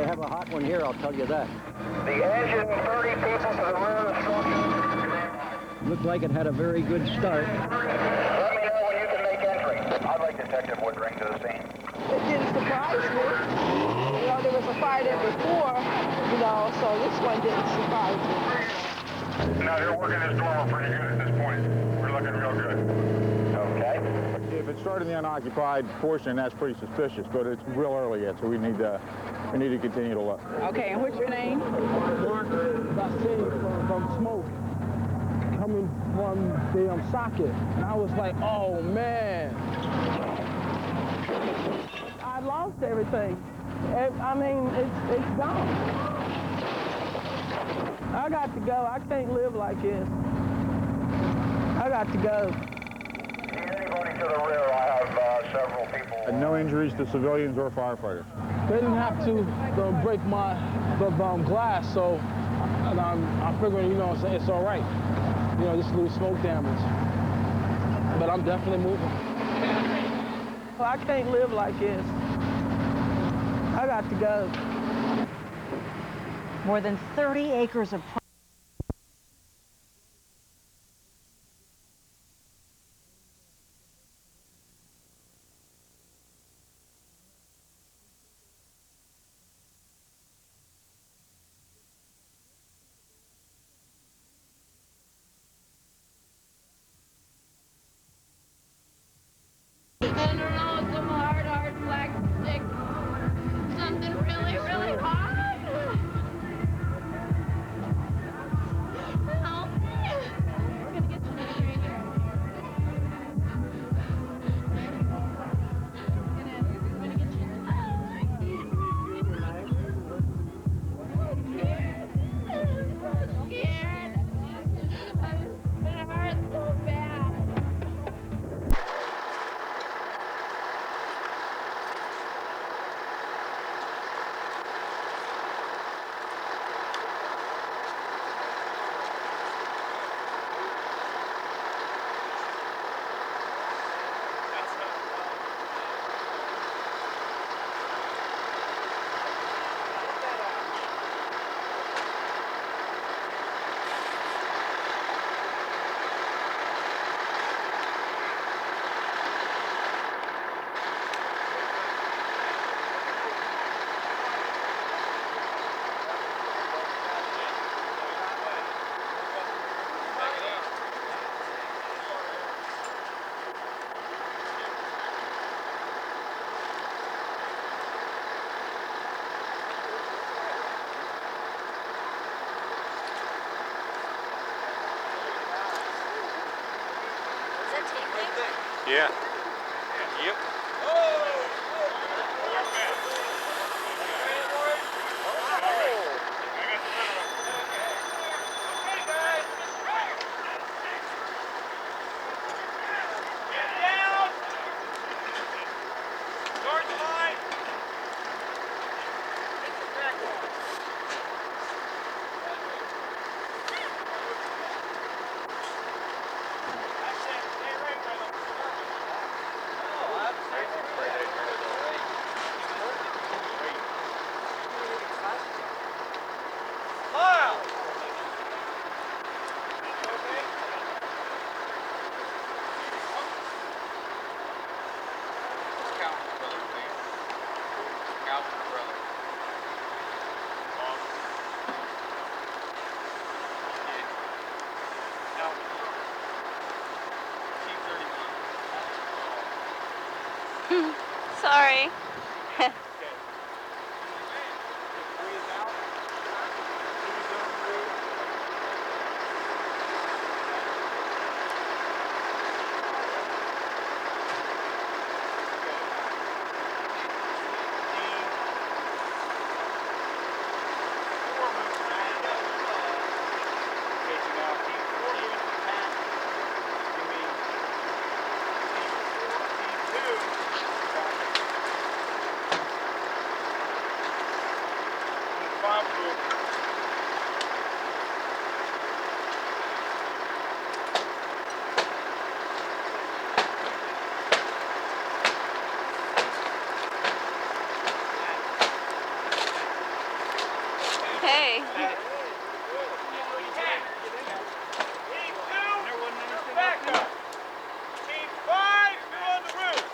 They have a hot one here, I'll tell you that. The engine 30 pieces of the rear structure. Looked like it had a very good start. Let me know when you can make entry. I'd like Detective Woodring to the scene. It didn't surprise me. You know, there was a fire there before, you know, so this one didn't surprise me. No, they're working this normal pretty good at this point. We're looking real good. Okay. If it started in the unoccupied portion, that's pretty suspicious, but it's real early yet, so we need to continue to look. Okay, and what's your name? Mark, got seen from smoke coming from the socket, and I was like, oh man. I lost everything. I mean, it's gone. I got to go. I can't live like this. I got to go. Anybody to the rear? I have several people. And no injuries to civilians or firefighters. They didn't have to break my glass, so I figured, you know, it's all right. You know, just a little smoke damage. But I'm definitely moving. I can't live like this. I got to go. More than 30 acres of I don't know, some hard black stick. Something really, really hot. Help me. We're gonna get you to the here. We're gonna get you. I'm scared. It hurts so bad. Yeah. Yep. Sorry. Hey. Backup. Team 5, still on the roof.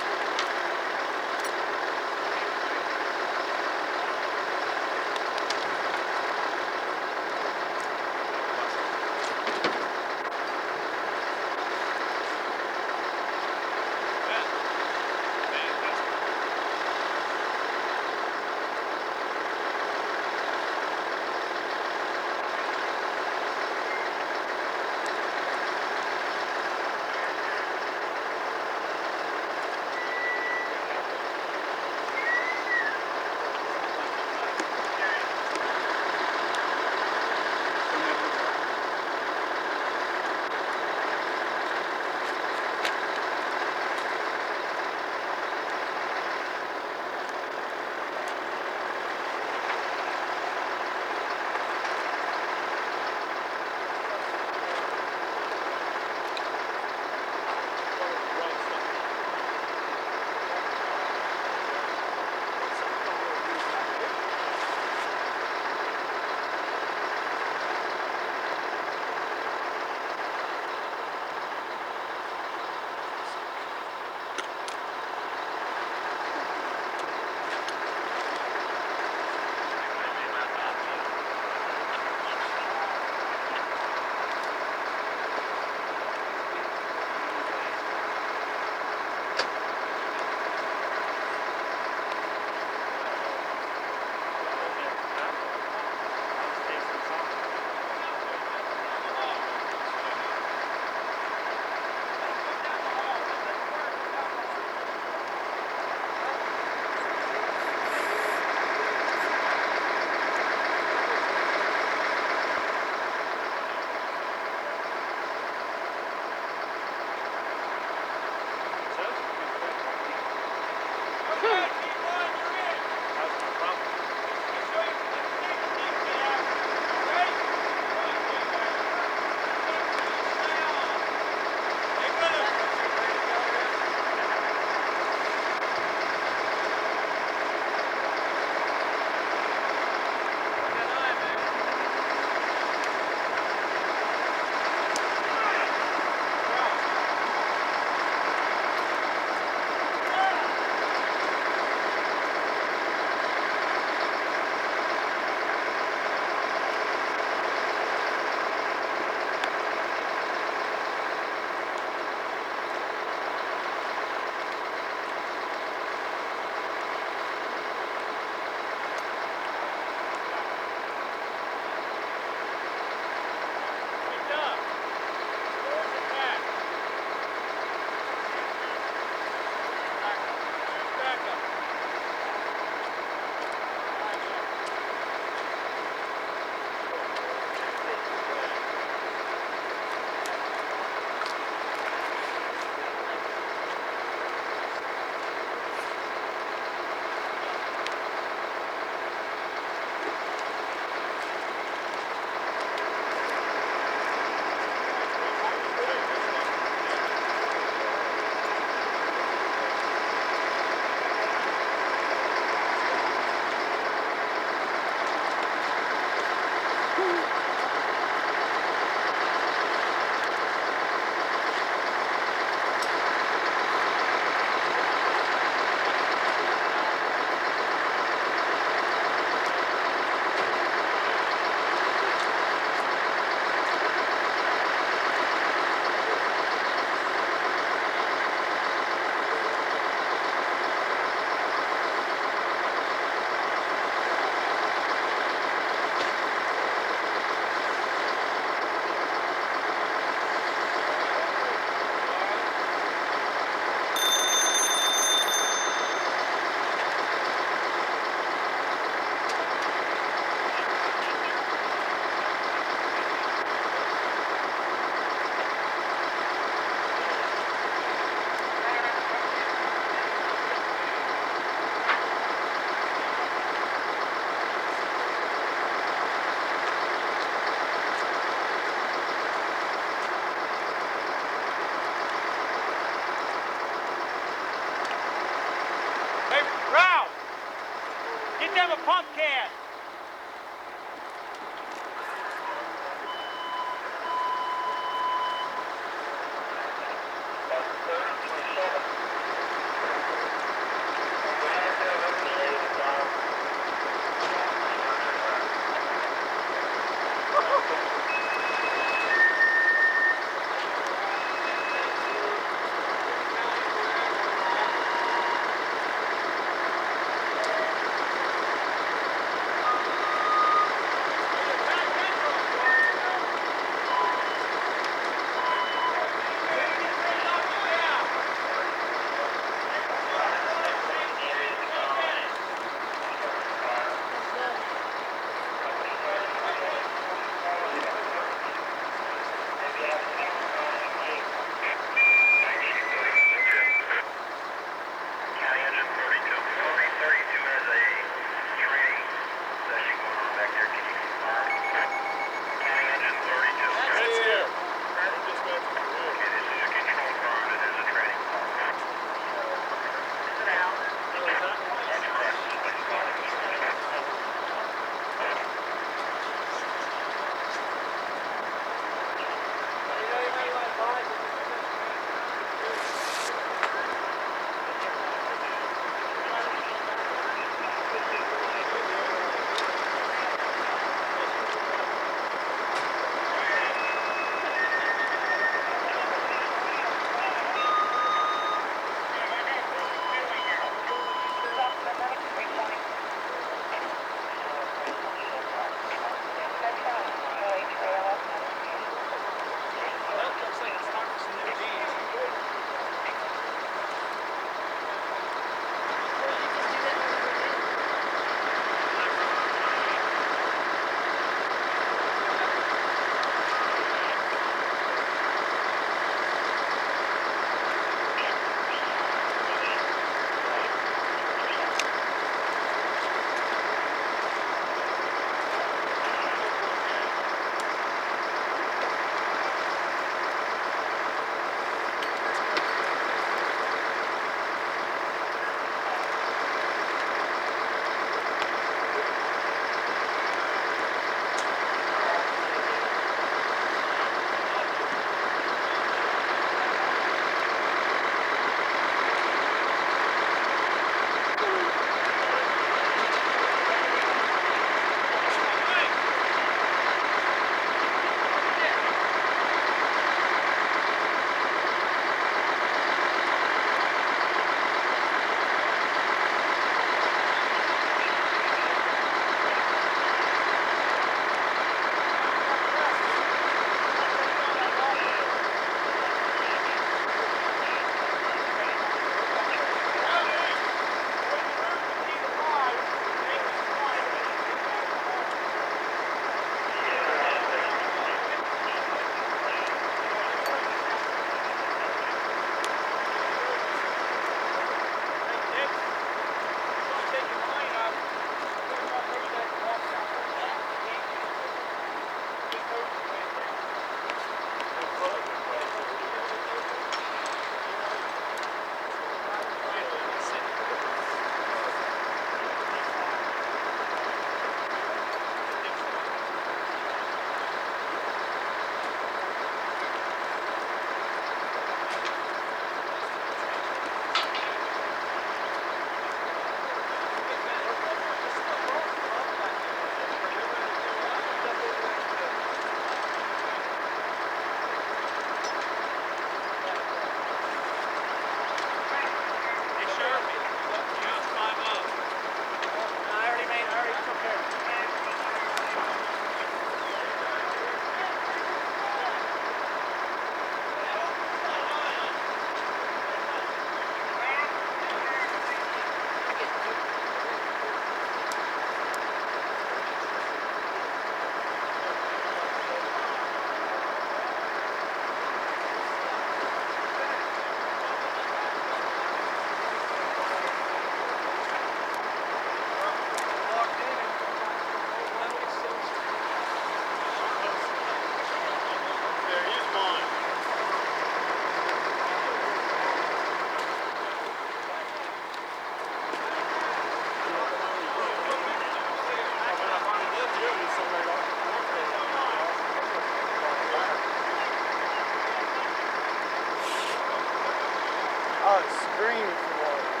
green is the water.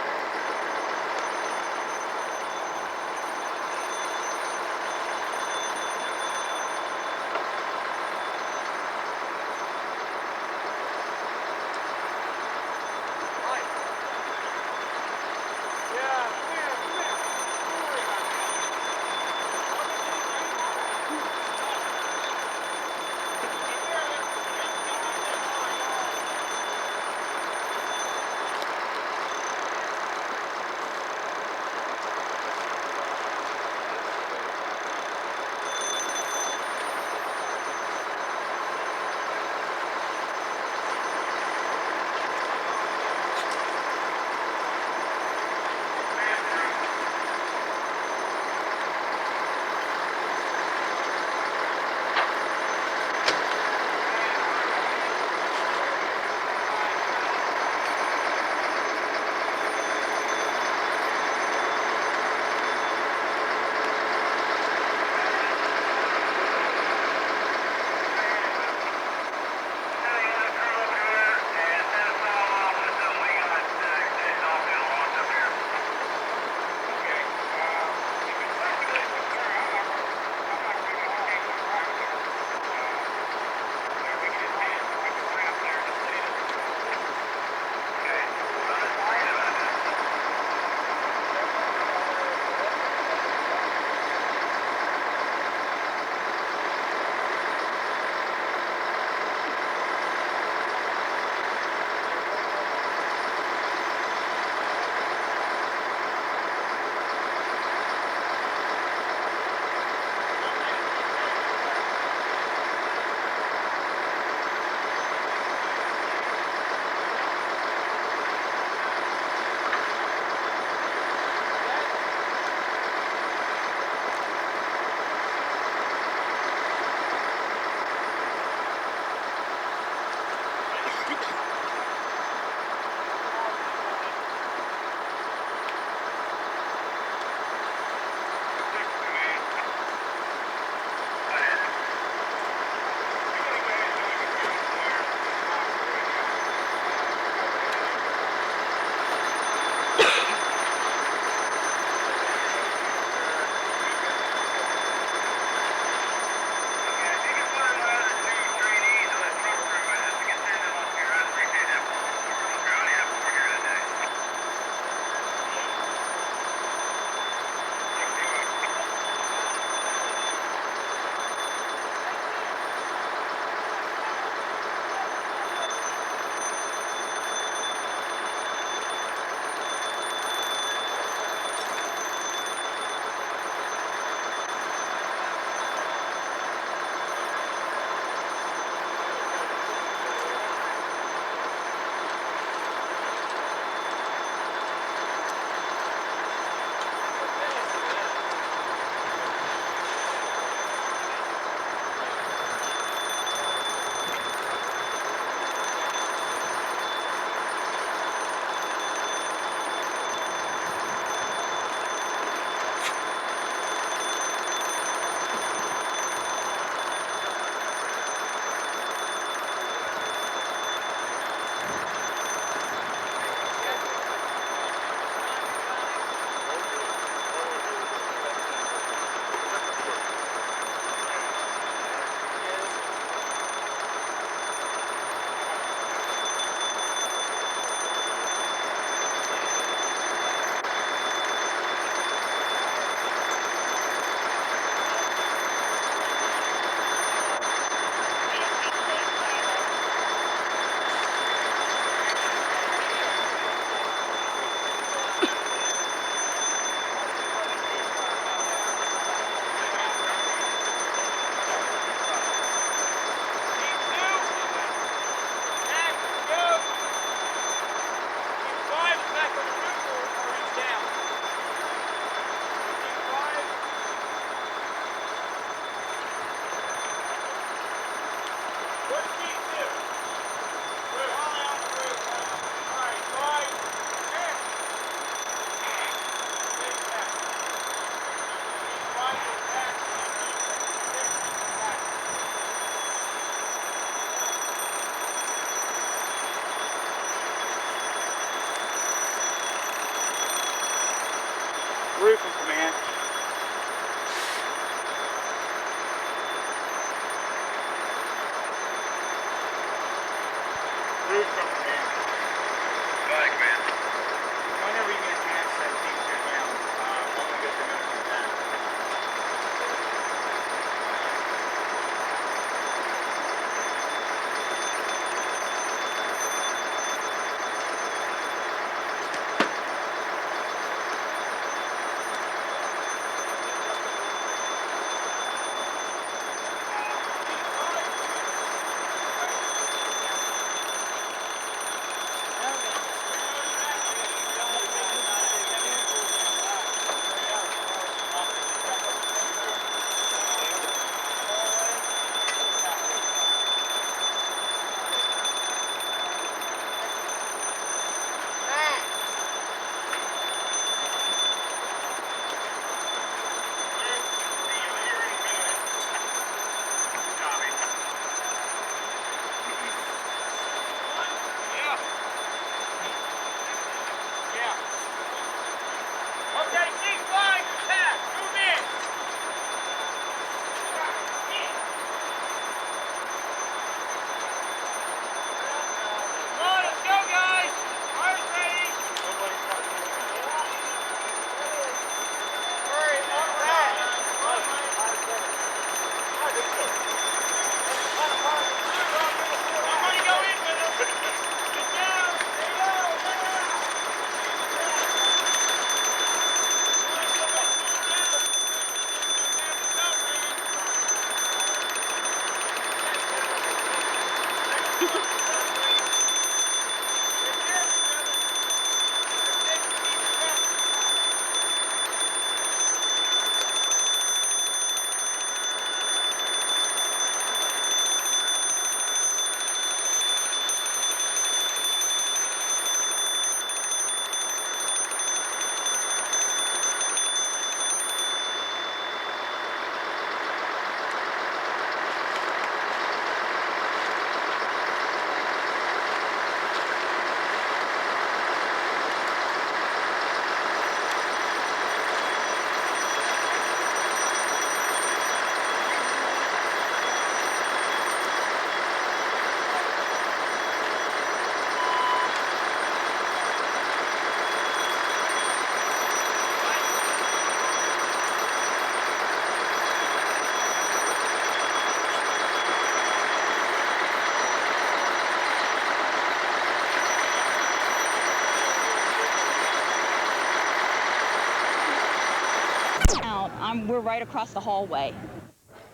we're right across the hallway.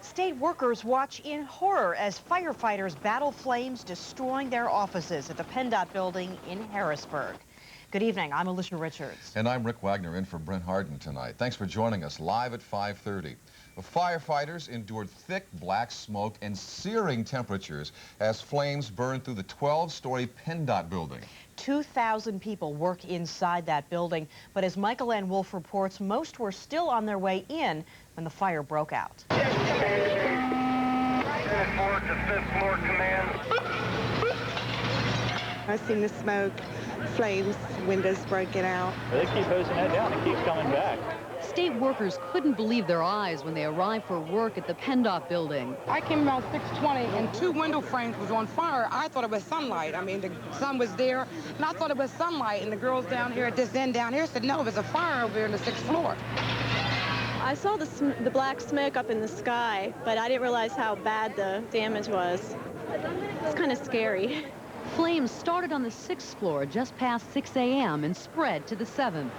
State workers watch in horror as firefighters battle flames destroying their offices at the Pendot building in Harrisburg. Good evening, I'm Alicia Richards. And I'm Rick Wagner in for Brent Harden tonight. Thanks for joining us live at 5:30. The firefighters endured thick black smoke and searing temperatures as flames burned through the 12-story Pendot building. 2,000 people work inside that building, but as Michael Ann Wolf reports, most were still on their way in when the fire broke out. 10th floor to 5th floor command. I've seen the smoke, flames, windows breaking out. They keep hosing that down. It keeps coming back. State workers couldn't believe their eyes when they arrived for work at the Pendot building. I came around 6:20 and 2 window frames was on fire. I thought it was sunlight. I mean, the sun was there, and I thought it was sunlight. And the girls down here at this end down here said, no, there's a fire over here on the 6th floor. I saw the black smoke up in the sky, but I didn't realize how bad the damage was. It's kind of scary. Flames started on the 6th floor just past 6 a.m. and spread to the 7th.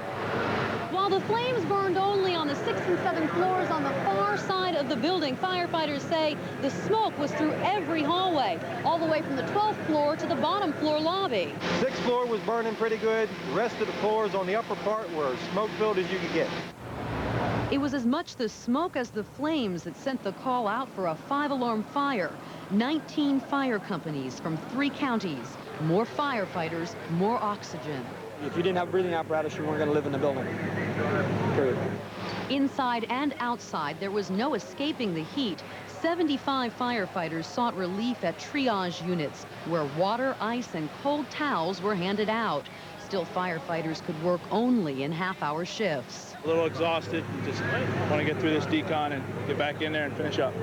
While the flames burned only on the 6th and 7th floors on the far side of the building, firefighters say the smoke was through every hallway, all the way from the 12th floor to the bottom floor lobby. 6th floor was burning pretty good. The rest of the floors on the upper part were as smoke-filled as you could get. It was as much the smoke as the flames that sent the call out for a 5-alarm fire. 19 fire companies from 3 counties. More firefighters, more oxygen. If you didn't have a breathing apparatus, you weren't going to live in the building. Period. Inside and outside, there was no escaping the heat. 75 firefighters sought relief at triage units, where water, ice, and cold towels were handed out. Still, firefighters could work only in half-hour shifts. A little exhausted, just want to get through this decon and get back in there and finish up.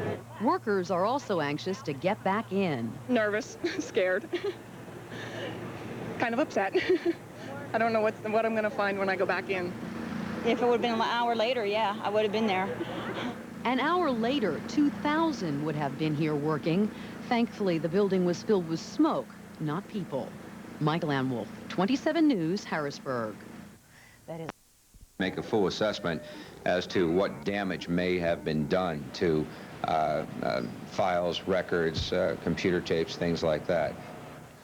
Workers are also anxious to get back in. Nervous, scared, kind of upset. I don't know what I'm going to find when I go back in. If it would have been an hour later, yeah, I would have been there. An hour later, 2,000 would have been here working. Thankfully, the building was filled with smoke, not people. Michael Ann Wolf, 27 News, Harrisburg. That is. Make a full assessment as to what damage may have been done to files, records, computer tapes, things like that.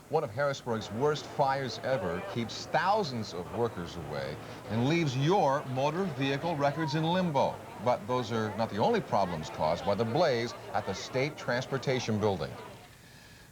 One of Harrisburg's worst fires ever keeps thousands of workers away and leaves your motor vehicle records in limbo. But those are not the only problems caused by the blaze at the State Transportation Building.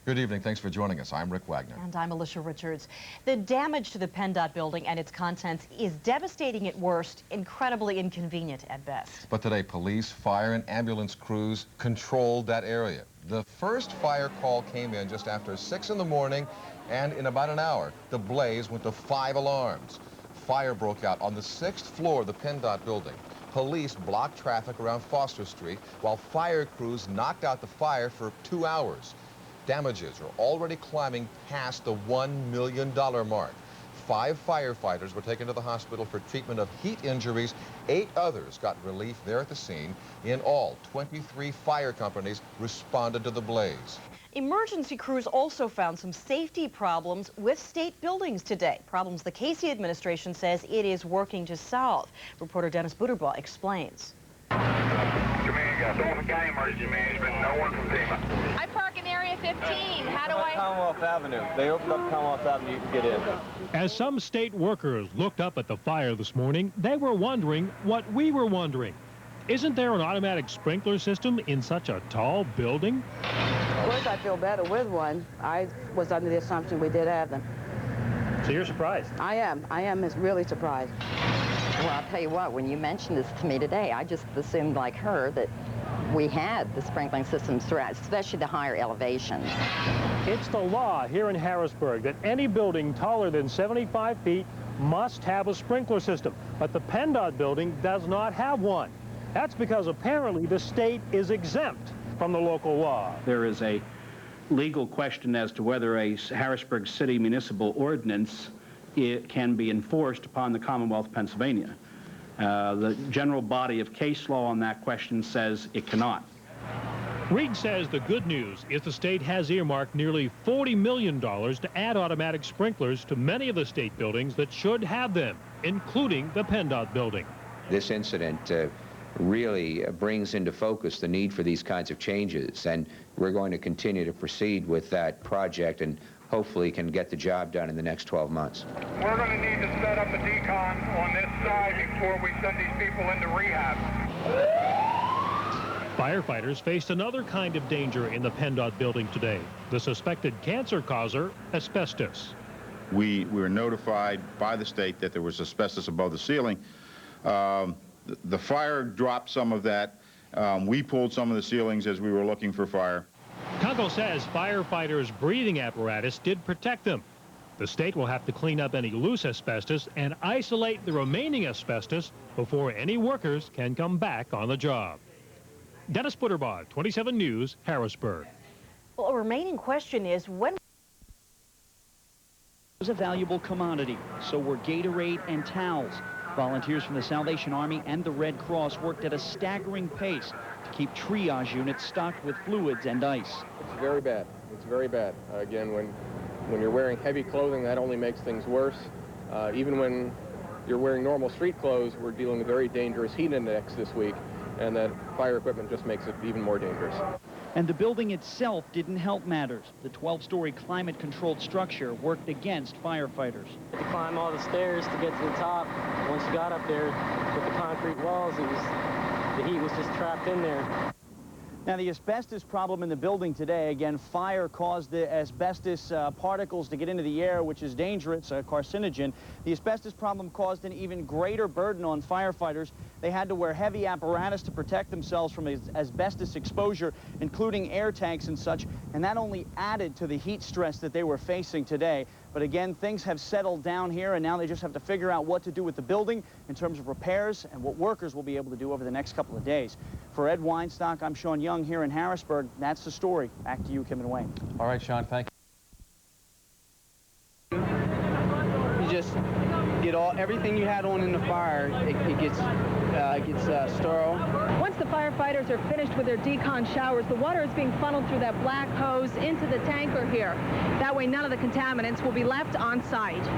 Good evening. Thanks for joining us. I'm Rick Wagner. And I'm Alicia Richards. The damage to the Pendot building and its contents is devastating at worst, incredibly inconvenient at best. But today, police, fire, and ambulance crews controlled that area. The first fire call came in just after 6 in the morning, and in about an hour, the blaze went to 5 alarms. Fire broke out on the 6th floor of the Pendot building. Police blocked traffic around Foster Street, while fire crews knocked out the fire for 2 hours. Damages are already climbing past the $1 million mark. 5 firefighters were taken to the hospital for treatment of heat injuries. 8 others got relief there at the scene. In all, 23 fire companies responded to the blaze. Emergency crews also found some safety problems with state buildings today. Problems the Casey administration says it is working to solve. Reporter Dennis Butterbaugh explains. Command, got Dauphin County Emergency Management, no one from FEMA. I park in Area 15. How do I... Commonwealth Avenue. They opened up Commonwealth Avenue. You can get in. As some state workers looked up at the fire this morning, they were wondering what we were wondering. Isn't there an automatic sprinkler system in such a tall building? Of course, I feel better with one. I was under the assumption we did have them. So you're surprised? I am really surprised. Well, I'll tell you what, when you mentioned this to me today, I just assumed, like her, that we had the sprinkling systems throughout, especially the higher elevations. It's the law here in Harrisburg that any building taller than 75 feet must have a sprinkler system, but the Pendot building does not have one. That's because apparently the state is exempt from the local law. There is a legal question as to whether a Harrisburg City municipal ordinance can be enforced upon the Commonwealth of Pennsylvania. The general body of case law on that question says it cannot. Reed says the good news is the state has earmarked nearly $40 million to add automatic sprinklers to many of the state buildings that should have them, including the Pendot building. This incident really brings into focus the need for these kinds of changes. And we're going to continue to proceed with that project and hopefully can get the job done in the next 12 months. We're going to need to set up a decon on this side before we send these people into rehab. Firefighters faced another kind of danger in the Pendot building today. The suspected cancer causer, asbestos. We were notified by the state that there was asbestos above the ceiling. The fire dropped some of that. We pulled some of the ceilings as we were looking for fire. Congo says firefighters' breathing apparatus did protect them. The state will have to clean up any loose asbestos and isolate the remaining asbestos before any workers can come back on the job. Dennis Butterbaugh, 27 News, Harrisburg. Well, a remaining question is when was a valuable commodity. So were Gatorade and towels. Volunteers from the Salvation Army and the Red Cross worked at a staggering pace to keep triage units stocked with fluids and ice. It's very bad. It's very bad. Again, when you're wearing heavy clothing, that only makes things worse. Even when you're wearing normal street clothes, we're dealing with very dangerous heat index this week, and that fire equipment just makes it even more dangerous. And the building itself didn't help matters. The 12-story climate-controlled structure worked against firefighters. You climb all the stairs to get to the top. Once you got up there with the concrete walls, the heat was just trapped in there. Now, the asbestos problem in the building today, again, fire caused the asbestos particles to get into the air, which is dangerous, a carcinogen. The asbestos problem caused an even greater burden on firefighters. They had to wear heavy apparatus to protect themselves from asbestos exposure, including air tanks and such, and that only added to the heat stress that they were facing today. But again, things have settled down here, and now they just have to figure out what to do with the building in terms of repairs and what workers will be able to do over the next couple of days. For Ed Weinstock, I'm Sean Young here in Harrisburg. That's the story. Back to you, Kim and Wayne. All right, Sean, thank you. You just get everything you had on in the fire. It gets sterile. Once the firefighters are finished with their decon showers, the water is being funneled through that black hose into the tanker here. That way, none of the contaminants will be left on site.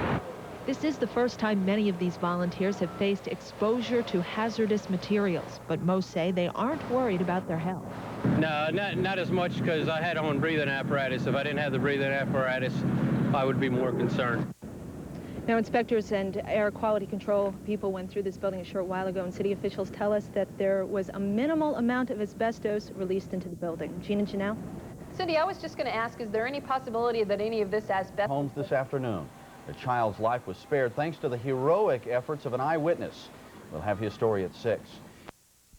This is the first time many of these volunteers have faced exposure to hazardous materials, but most say they aren't worried about their health. No, not as much, because I had on breathing apparatus. If I didn't have the breathing apparatus, I would be more concerned. Now, inspectors and air quality control people went through this building a short while ago, and city officials tell us that there was a minimal amount of asbestos released into the building. Gina Janelle? Cindy, I was just going to ask, is there any possibility that any of this asbestos... Homes this afternoon. A child's life was spared thanks to the heroic efforts of an eyewitness. We'll have his story at 6.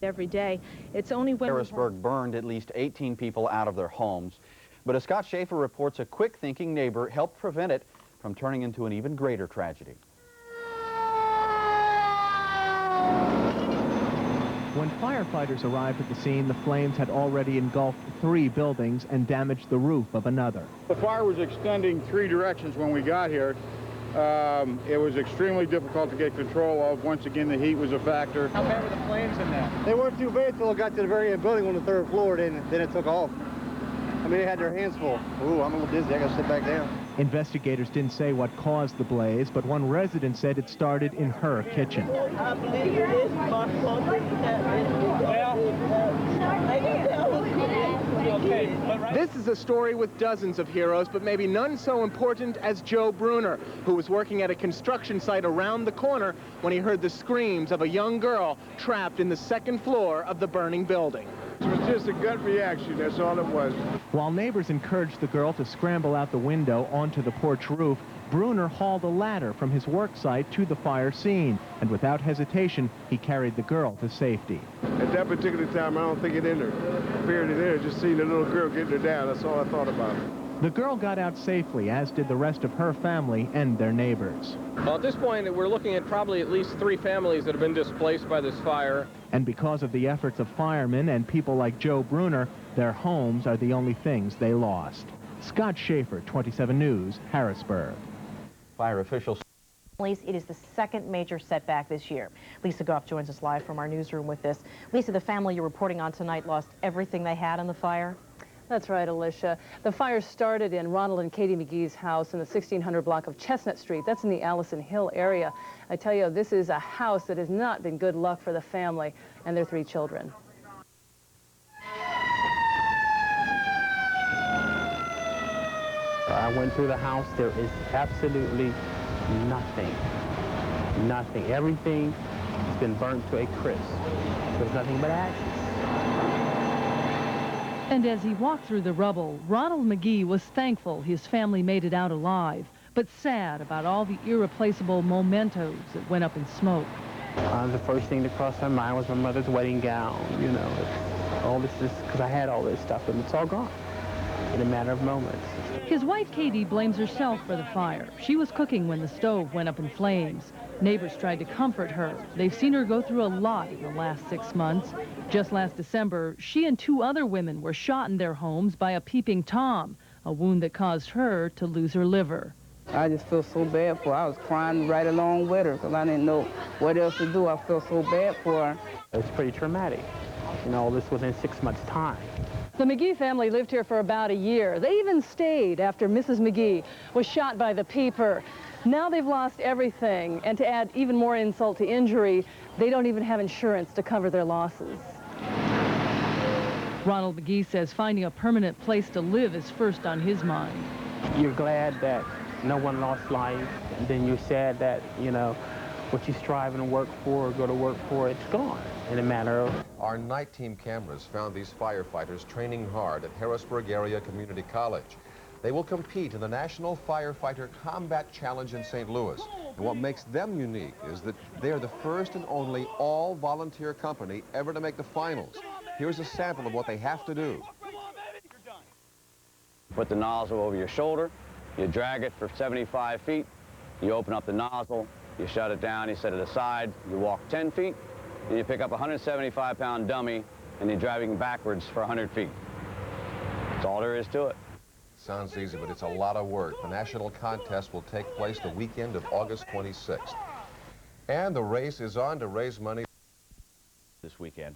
Every day. It's only when... Harrisburg burned at least 18 people out of their homes. But as Scott Schaefer reports, a quick-thinking neighbor helped prevent it from turning into an even greater tragedy. When firefighters arrived at the scene, the flames had already engulfed 3 buildings and damaged the roof of another. The fire was extending 3 directions when we got here. It was extremely difficult to get control of. Once again, the heat was a factor. How bad were the flames in there? They weren't too bad until it got to the very end building on the 3rd floor, then it took off. I mean, they had their hands full. Ooh, I'm a little dizzy. I got to sit back down. Investigators didn't say what caused the blaze, but one resident said it started in her kitchen. I believe it is my closet. This is a story with dozens of heroes, but maybe none so important as Joe Bruner, who was working at a construction site around the corner when he heard the screams of a young girl trapped in the 2nd floor of the burning building. It was just a gut reaction, that's all it was. While neighbors encouraged the girl to scramble out the window onto the porch roof, Bruner hauled a ladder from his work site to the fire scene, and without hesitation, he carried the girl to safety. At that particular time, I don't think it appeared in there. Just seeing the little girl getting her down, that's all I thought about. The girl got out safely, as did the rest of her family and their neighbors. Well, at this point, we're looking at probably at least 3 families that have been displaced by this fire. And because of the efforts of firemen and people like Joe Bruner, their homes are the only things they lost. Scott Schaefer, 27 News, Harrisburg. Fire officials... It is the 2nd major setback this year. Lisa Goff joins us live from our newsroom with this. Lisa, the family you're reporting on tonight lost everything they had in the fire. That's right, Alicia. The fire started in Ronald and Katie McGee's house in the 1600 block of Chestnut Street. That's in the Allison Hill area. I tell you, this is a house that has not been good luck for the family and their 3 children. I went through the house. There is absolutely nothing. Nothing. Everything has been burnt to a crisp. There's nothing but ashes. And as he walked through the rubble, Ronald McGee was thankful his family made it out alive, but sad about all the irreplaceable mementos that went up in smoke. The first thing that crossed my mind was my mother's wedding gown. You know, all this is because I had all this stuff, and it's all gone in a matter of moments. His wife, Katie, blames herself for the fire. She was cooking when the stove went up in flames. Neighbors tried to comfort her. They've seen her go through a lot in the last 6 months. Just last December, she and 2 other women were shot in their homes by a peeping Tom, a wound that caused her to lose her liver. I just feel so bad for her. I was crying right along with her because I didn't know what else to do. I feel so bad for her. It's pretty traumatic. You know, all this within 6 months' time. The McGee family lived here for about a year. They even stayed after Mrs. McGee was shot by the peeper. Now they've lost everything, and to add even more insult to injury, they don't even have insurance to cover their losses. Ronald McGee says finding a permanent place to live is first on his mind. You're glad that no one lost life, and then you're sad that, you know, what you strive and work for or go to work for, it's gone in a matter of... Our night team cameras found these firefighters training hard at Harrisburg Area Community College. They will compete in the National Firefighter Combat Challenge in St. Louis. And what makes them unique is that they're the first and only all-volunteer company ever to make the finals. Here's a sample of what they have to do. Put the nozzle over your shoulder, you drag it for 75 feet, you open up the nozzle, you shut it down, you set it aside, you walk 10 feet, and you pick up a 175-pound dummy, and you're driving backwards for 100 feet. That's all there is to it. Sounds easy, but it's a lot of work. The national contest will take place the weekend of August 26th. And the race is on to raise money this weekend.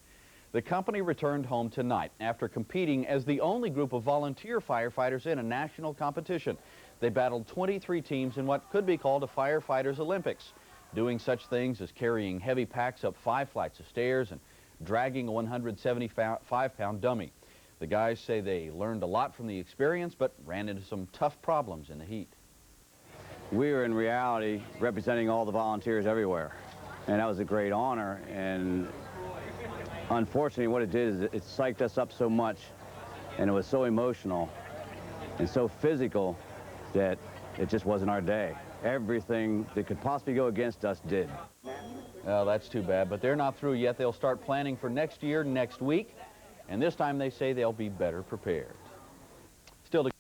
The company returned home tonight after competing as the only group of volunteer firefighters in a national competition. They battled 23 teams in what could be called a Firefighters Olympics, doing such things as carrying heavy packs up 5 flights of stairs and dragging a 175-pound dummy. The guys say they learned a lot from the experience, but ran into some tough problems in the heat. We were in reality representing all the volunteers everywhere, and that was a great honor. And unfortunately, what it did is it psyched us up so much, and it was so emotional and so physical that it just wasn't our day. Everything that could possibly go against us did. Well, that's too bad, but they're not through yet. They'll start planning for next year, next week, and this time they say they'll be better prepared. Still to...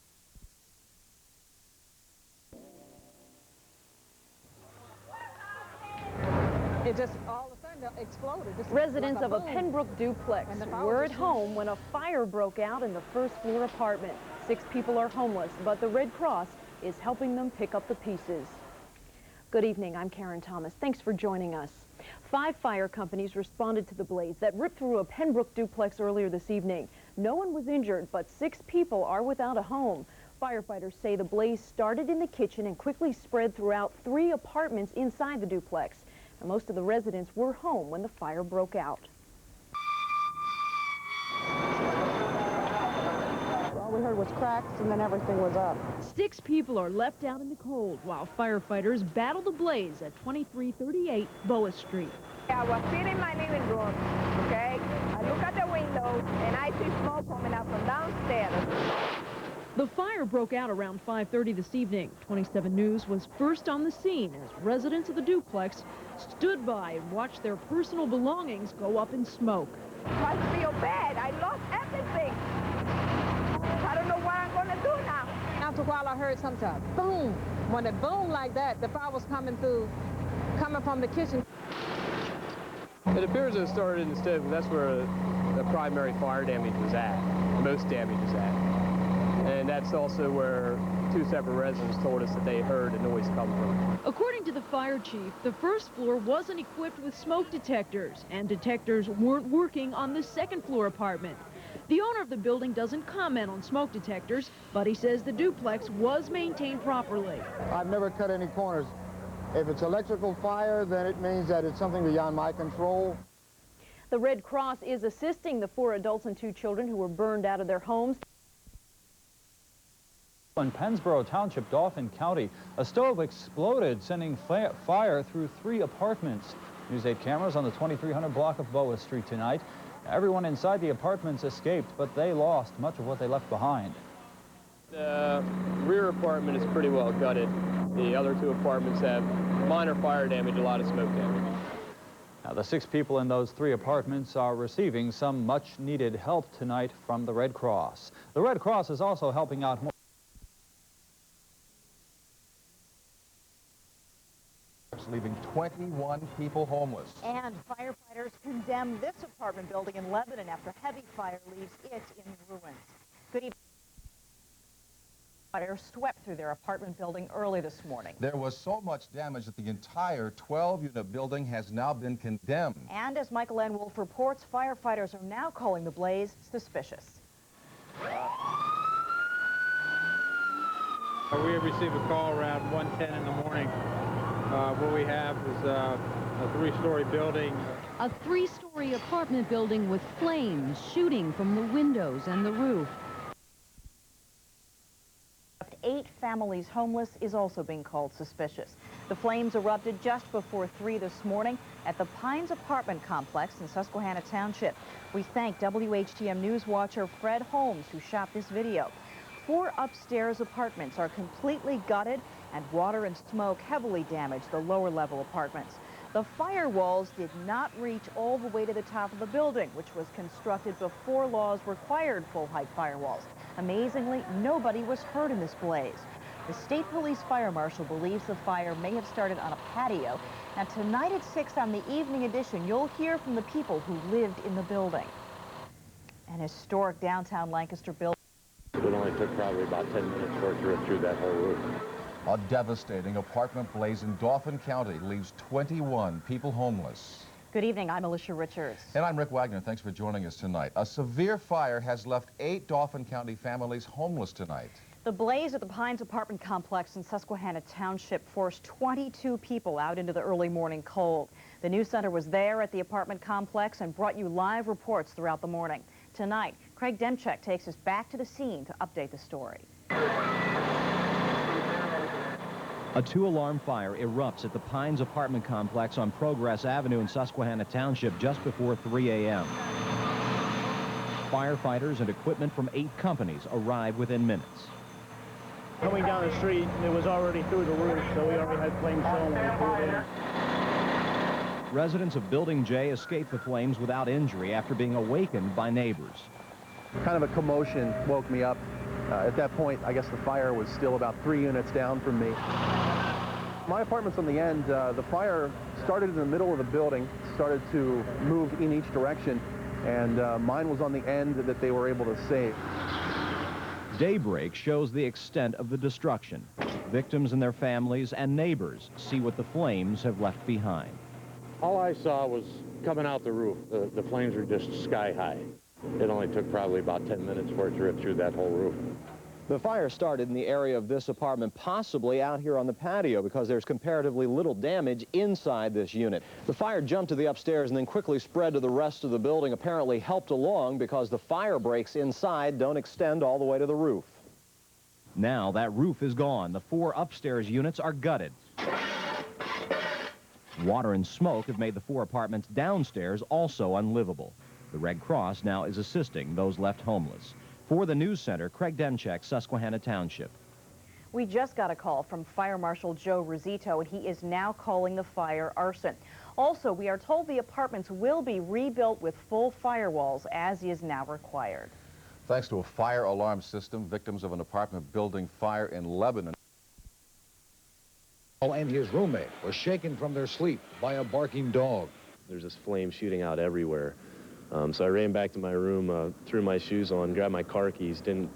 It just all of a sudden exploded. Residents of a Pembroke duplex were at home when a fire broke out in the first-floor apartment. 6 people are homeless, but the Red Cross is helping them pick up the pieces. Good evening, I'm Karen Thomas. Thanks for joining us. 5 fire companies responded to the blaze that ripped through a Pembroke duplex earlier this evening. No one was injured, but 6 people are without a home. Firefighters say the blaze started in the kitchen and quickly spread throughout 3 apartments inside the duplex. And most of the residents were home when the fire broke out. All we heard was cracks, and then everything was up. 6 people are left out in the cold while firefighters battle the blaze at 2338 Boa Street. I was sitting in my living room, okay? I look at the window, and I see smoke coming out from downstairs. The fire broke out around 5:30 this evening. 27 News was first on the scene as residents of the duplex stood by and watched their personal belongings go up in smoke. I feel bad. I lost everything. I don't know what I'm going to do now. After a while, I heard something, boom. When it boomed like that, the fire was coming from the kitchen. It appears it started in the stove, because that's where the primary fire damage was at, most damage was at. And that's also where 2 separate residents told us that they heard a noise come from. According to the fire chief, the first floor wasn't equipped with smoke detectors, and detectors weren't working on the second floor apartment. The owner of the building doesn't comment on smoke detectors, but he says the duplex was maintained properly. I've never cut any corners. If it's electrical fire, then it means that it's something beyond my control. The Red Cross is assisting the 4 adults and 2 children who were burned out of their homes. In Pennsboro Township, Dauphin County, a stove exploded, sending fire through 3 apartments. News 8 cameras on the 2300 block of Boa Street tonight. Everyone inside the apartments escaped, but they lost much of what they left behind. The rear apartment is pretty well gutted. The other 2 apartments have minor fire damage, a lot of smoke damage. Now, the 6 people in those 3 apartments are receiving some much-needed help tonight from the Red Cross. The Red Cross is also helping out more. Leaving 21 people homeless. And firefighters condemn this apartment building in Lebanon after heavy fire leaves it in ruins. Good evening. Fire swept through their apartment building early this morning. There was so much damage that the entire 12-unit building has now been condemned. And as Michael N. Wolf reports, firefighters are now calling the blaze suspicious. We have received a call around 1:10 in the morning. What we have is a 3-story building. A 3-story apartment building with flames shooting from the windows and the roof. 8 families homeless is also being called suspicious. The flames erupted just before 3 this morning at the Pines apartment complex in Susquehanna Township. We thank WHTM News watcher Fred Holmes, who shot this video. 4 upstairs apartments are completely gutted, and water and smoke heavily damaged the lower level apartments. The firewalls did not reach all the way to the top of the building, which was constructed before laws required full-height firewalls. Amazingly, nobody was hurt in this blaze. The state police fire marshal believes the fire may have started on a patio. Now, tonight at 6 on the evening edition, you'll hear from the people who lived in the building. An historic downtown Lancaster building. It only took probably about 10 minutes for it to rip through that whole roof. A devastating apartment blaze in Dauphin County leaves 21 people homeless. Good evening, I'm Alicia Richards. And I'm Rick Wagner. Thanks for joining us tonight. A severe fire has left 8 Dauphin County families homeless tonight. The blaze at the Pines apartment complex in Susquehanna Township forced 22 people out into the early morning cold. The news center was there at the apartment complex and brought you live reports throughout the morning. Tonight, Craig Demchek takes us back to the scene to update the story. A 2-alarm fire erupts at the Pines apartment complex on Progress Avenue in Susquehanna Township just before 3 a.m. Firefighters and equipment from 8 companies arrive within minutes. Coming down the street, it was already through the roof, so we already had flames showing when we pulled in. Residents of Building J escaped the flames without injury after being awakened by neighbors. Kind of a commotion woke me up. At that point, I guess the fire was still about 3 units down from me. My apartment's on the end. The fire started in the middle of the building, started to move in each direction, and mine was on the end that they were able to save. Daybreak shows the extent of the destruction. Victims and their families and neighbors see what the flames have left behind. All I saw was coming out the roof. The flames were just sky high. It only took probably about 10 minutes for it to rip through that whole roof. The fire started in the area of this apartment, possibly out here on the patio, because there's comparatively little damage inside this unit. The fire jumped to the upstairs and then quickly spread to the rest of the building, apparently helped along because the fire breaks inside don't extend all the way to the roof. Now that roof is gone. The 4 upstairs units are gutted. Water and smoke have made the 4 apartments downstairs also unlivable. The Red Cross now is assisting those left homeless. For the news center, Craig Demchek, Susquehanna Township. We just got a call from Fire Marshal Joe Rosito, and he is now calling the fire arson. Also, we are told the apartments will be rebuilt with full firewalls, as is now required. Thanks to a fire alarm system, victims of an apartment building fire in Lebanon and his roommate were shaken from their sleep by a barking dog. There's this flame shooting out everywhere. So I ran back to my room, threw my shoes on, grabbed my car keys, didn't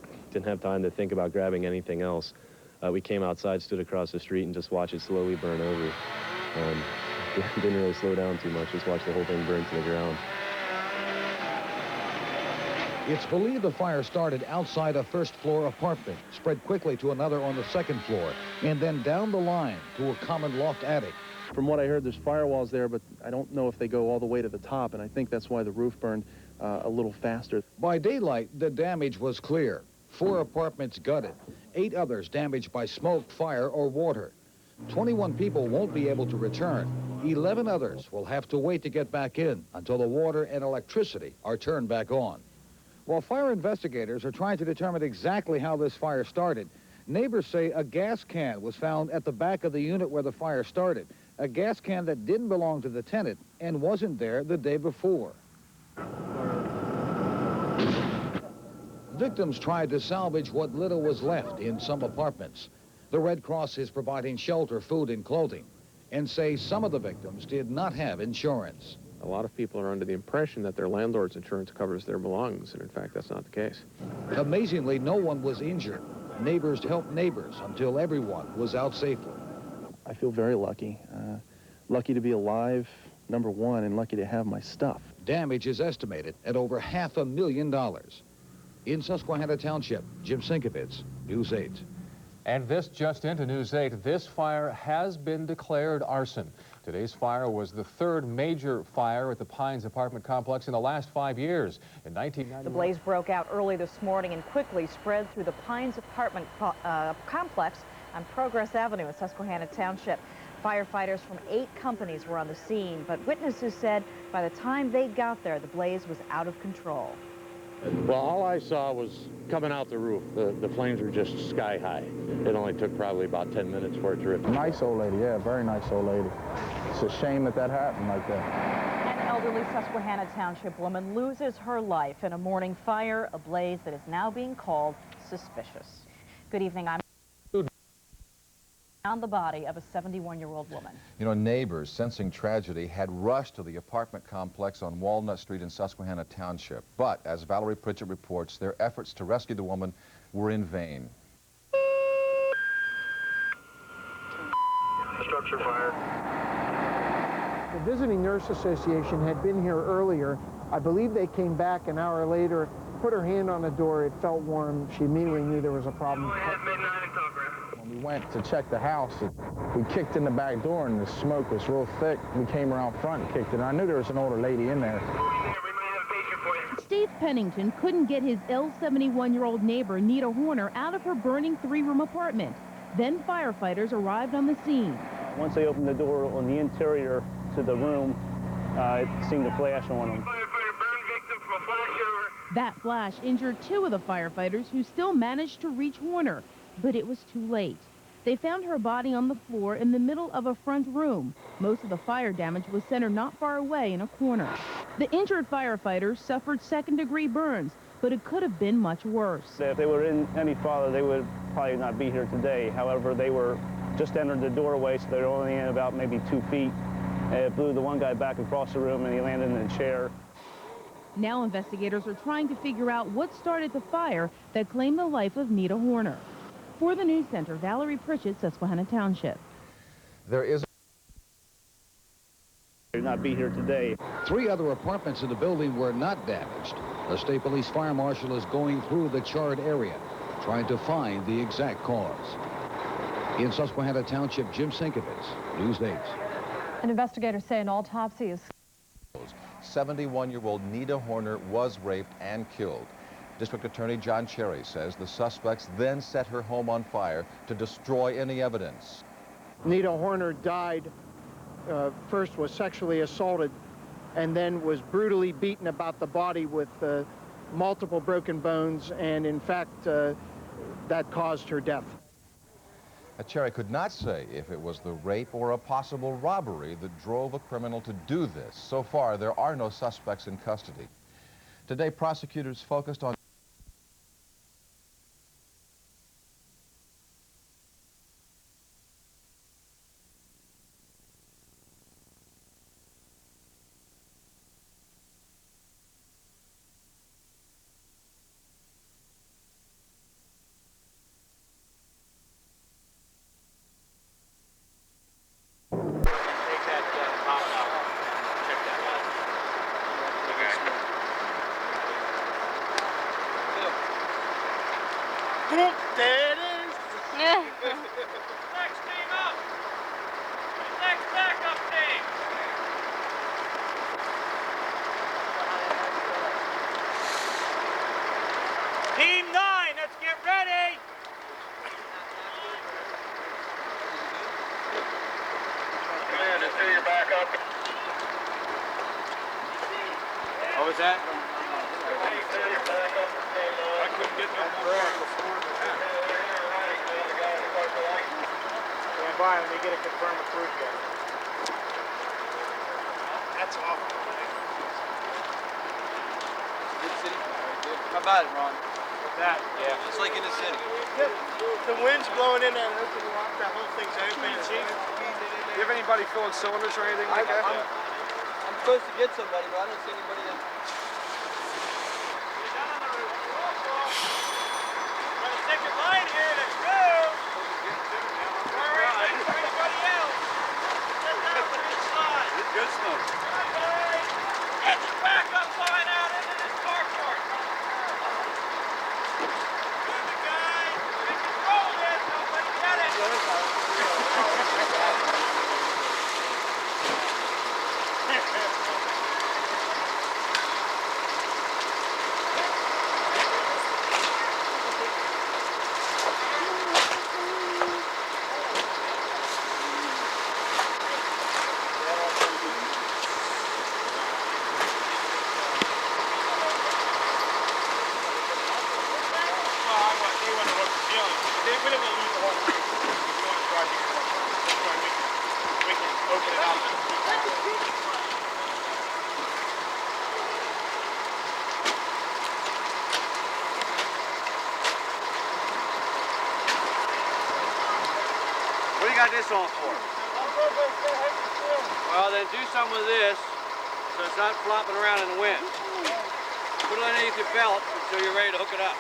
have time to think about grabbing anything else. We came outside, stood across the street, and just watched it slowly burn over. Didn't really slow down too much, just watched the whole thing burn to the ground. It's believed the fire started outside a first-floor apartment, spread quickly to another on the second floor, and then down the line to a common loft attic. From what I heard, there's firewalls there, but I don't know if they go all the way to the top, and I think that's why the roof burned a little faster. By daylight, the damage was clear. 4 apartments gutted, 8 others damaged by smoke, fire, or water. 21 people won't be able to return. 11 others will have to wait to get back in until the water and electricity are turned back on. While fire investigators are trying to determine exactly how this fire started, neighbors say a gas can was found at the back of the unit where the fire started, a gas can that didn't belong to the tenant and wasn't there the day before. Victims tried to salvage what little was left in some apartments. The Red Cross is providing shelter, food, and clothing, and say some of the victims did not have insurance. A lot of people are under the impression that their landlord's insurance covers their belongings, and in fact, that's not the case. Amazingly, no one was injured. Neighbors helped neighbors until everyone was out safely. I feel very lucky. Lucky to be alive, number one, and lucky to have my stuff. Damage is estimated at over $500,000. In Susquehanna Township, Jim Sienkiewicz, News 8. And this just into News 8. This fire has been declared arson. Today's fire was the 3rd major fire at the Pines apartment complex in the last 5 years. In 1990, the blaze broke out early this morning and quickly spread through the Pines apartment complex on Progress Avenue in Susquehanna Township. Firefighters from 8 companies were on the scene, but witnesses said by the time they got there, the blaze was out of control. Well, all I saw was coming out the roof. The flames were just sky high. It only took probably about 10 minutes for it to rip. Nice old lady, yeah, very nice old lady. It's a shame that that happened like that. An elderly Susquehanna Township woman loses her life in a morning fire, a blaze that is now being called suspicious. Good evening, I'm found the body of a 71-year-old woman. You know, neighbors, sensing tragedy, had rushed to the apartment complex on Walnut Street in Susquehanna Township. But, as Valerie Pritchett reports, their efforts to rescue the woman were in vain. Structure fire. The Visiting Nurse Association had been here earlier. I believe they came back an hour later, put her hand on the door. It felt warm. She immediately knew there was a problem. When we went to check the house, we kicked in the back door and the smoke was real thick. We came around front and kicked it. I knew there was an older lady in there. Steve Pennington couldn't get his ill 71-year-old neighbor, Nita Horner, out of her burning 3-room apartment. Then firefighters arrived on the scene. Once they opened the door on the interior to the room, it seemed to flash on them. That flash injured 2 of the firefighters who still managed to reach Horner, but it was too late. They found her body on the floor in the middle of a front room. Most of the fire damage was centered not far away in a corner. The injured firefighters suffered second-degree burns, but it could have been much worse. If they were in any farther, they would probably not be here today. However, they were just entered the doorway, so they're only in about maybe 2 feet. It blew the one guy back across the room, and he landed in a chair. Now investigators are trying to figure out what started the fire that claimed the life of Nita Horner. For the News Center, Valerie Pritchett, Susquehanna Township. There is not be here today. 3 other apartments in the building were not damaged. A state police fire marshal is going through the charred area, trying to find the exact cause. In Susquehanna Township, Jim Sienkiewicz, News 8. And investigators say an autopsy is... 71-year-old Nita Horner was raped and killed. District Attorney John Cherry says the suspects then set her home on fire to destroy any evidence. Nita Horner died, first was sexually assaulted, and then was brutally beaten about the body with multiple broken bones, and in fact, that caused her death. Cherry could not say if it was the rape or a possible robbery that drove a criminal to do this. So far, there are no suspects in custody. Today, prosecutors focused on Boop, there it is. Next team up. Next backup team. Team 9, let's get ready. Man, just do your backup. What was that? I couldn't get no more. Stand by, let me get a confirmed approved yet. That's awful. Good city. How about it, Ron? What's that? Yeah. It's like in the city. The wind's blowing in that open lock, that whole thing's open. Do you have anybody filling cylinders or anything like that? I'm supposed to get somebody, but I don't see anybody in. Second line here, let's go. All right, everybody else. Let's out to the side. Good smoke. Get your backup line out into this carport. Move it, guys. We control this. Nobody get it. What do you got this on for? Well, then do something with this so it's not flopping around in the wind. Put it underneath your belt until you're ready to hook it up.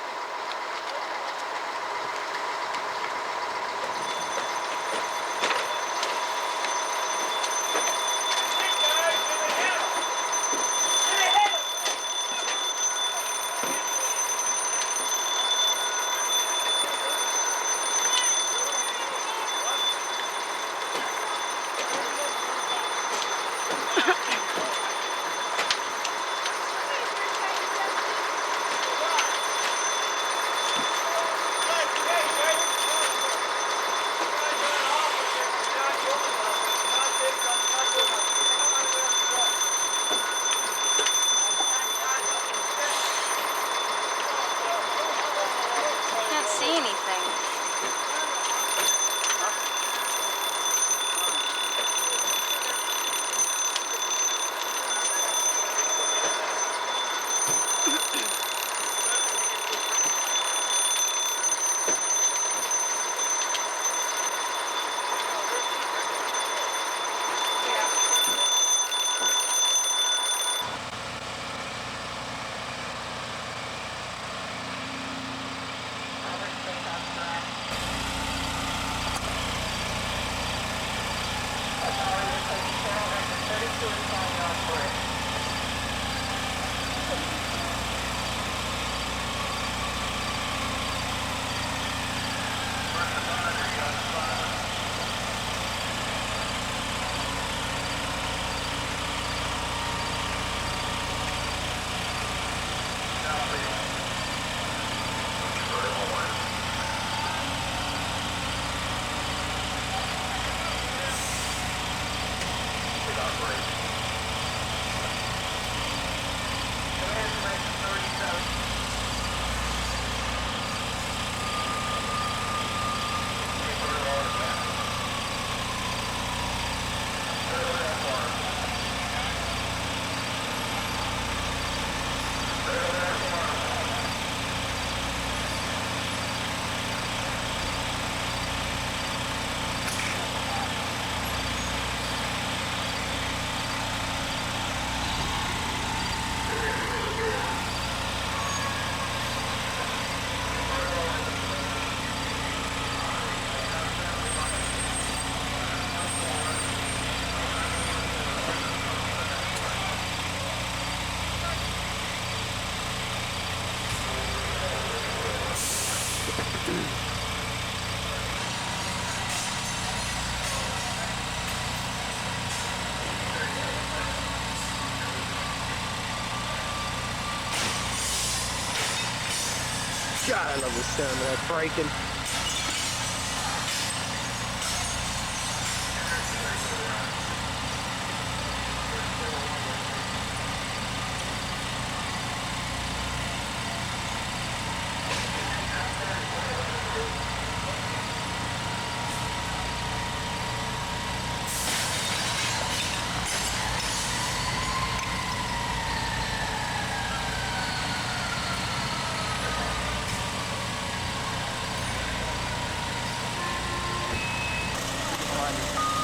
God, I love the sound of that breaking.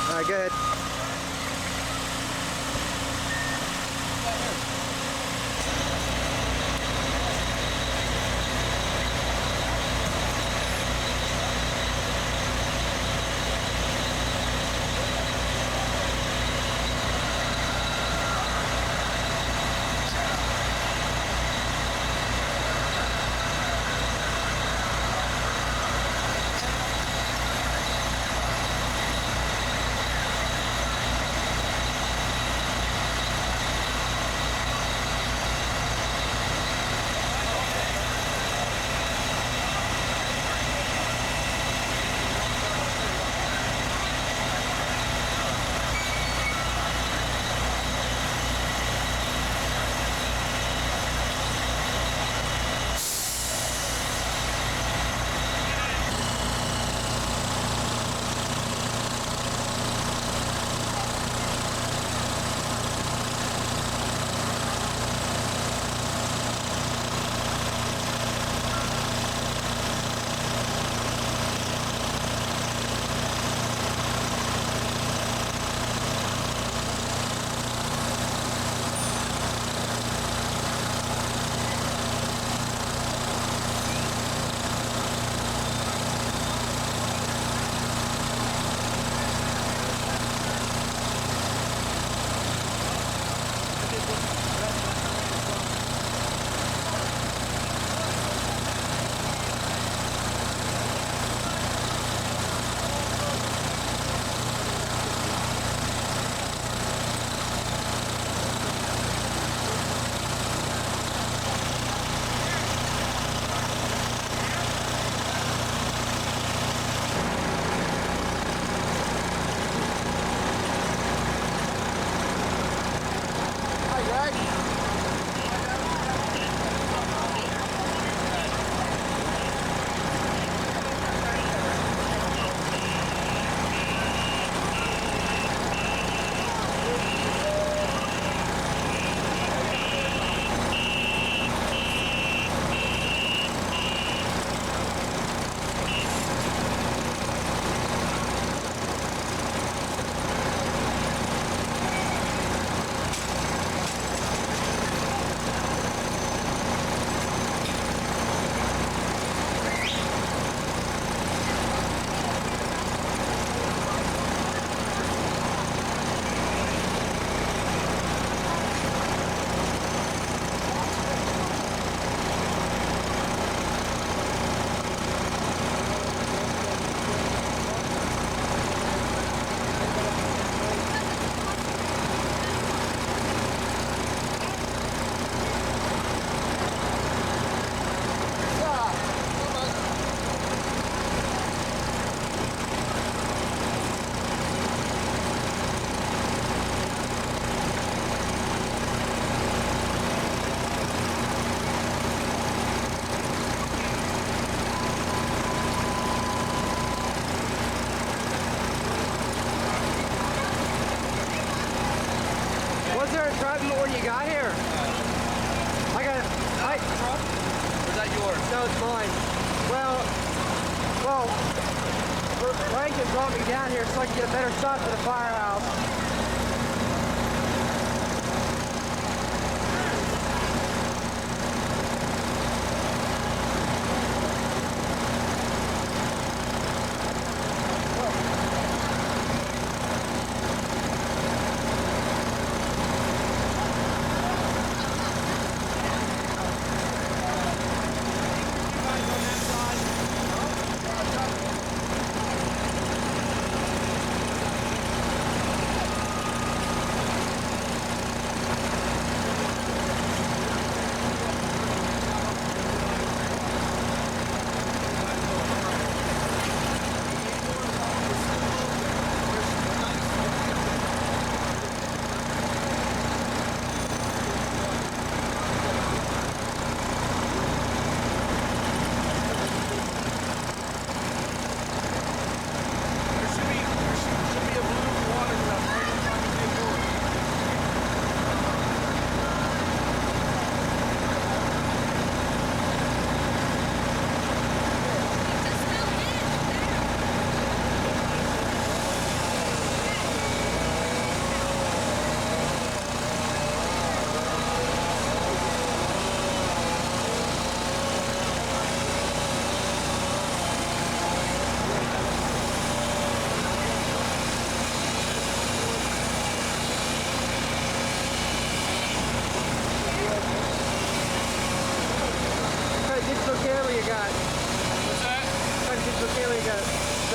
All right, good. When you got here? I got it. Or is that yours? No, it's mine. Well, Rankin brought me down here so I could get a better shot for the firehouse.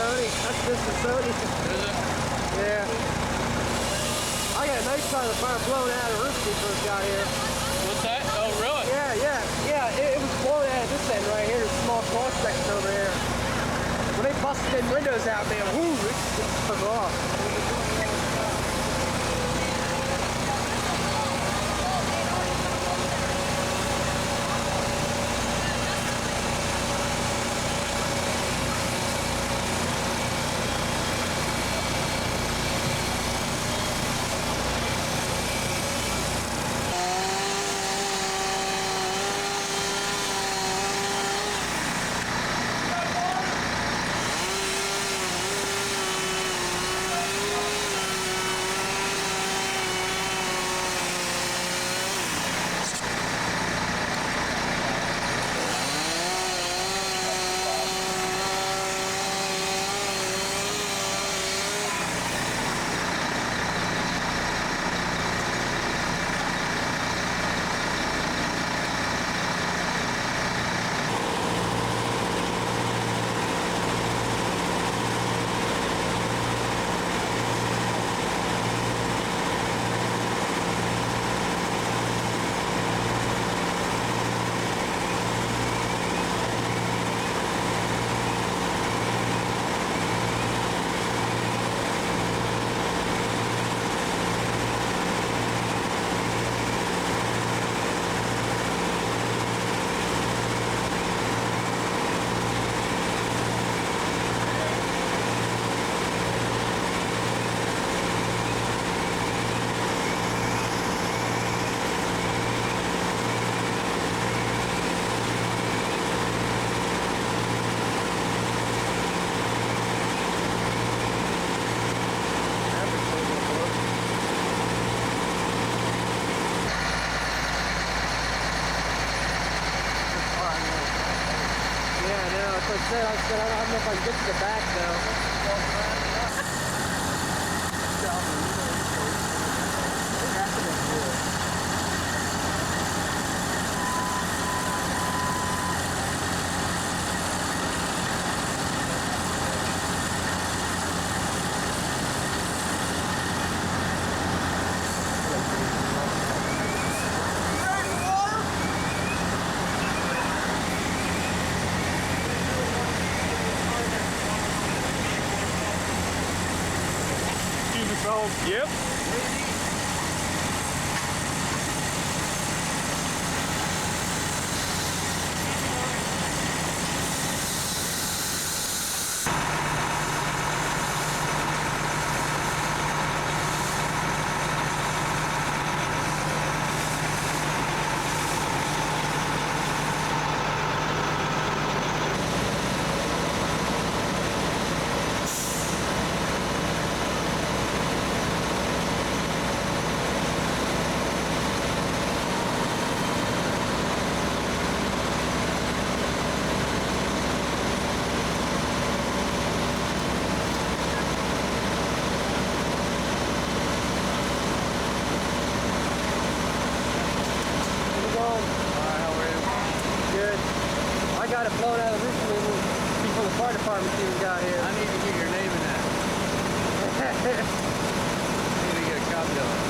Sony. That's Mr. Sony. Is it? Yeah. I got a nice side of the fire blowing out of the roof when we first got here. What's that? Oh, really? Yeah. It was blowing out of this end right here. There's a small cross section over here. When they busted in windows out, man, whoo, it just took off. I don't know if I can get to the back though. Yep. Got it blown out of the roof before the fire department team got here. I need to get your name in that. I need to get a copy of it.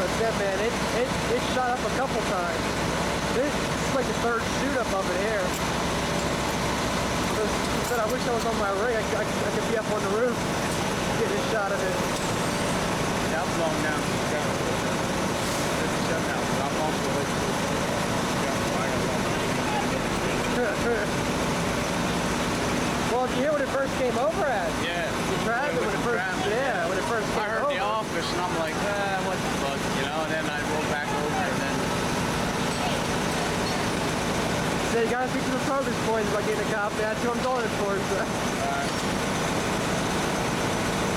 But that man, it shot up a couple times. It's like the third shoot up of it here. He said, I wish I was on my rig. I could be up on the roof getting a shot of it. I'm blown down. Shut down. I'm also Well, did you hear when it first came over at? Yeah. You tried it when it first, yeah, when it first came over. I heard the office and I'm like, what the fuck, you know, and then I rolled back over and then. So you gotta speak to the progress boys about getting a copy. That's who I'm doing it for. So.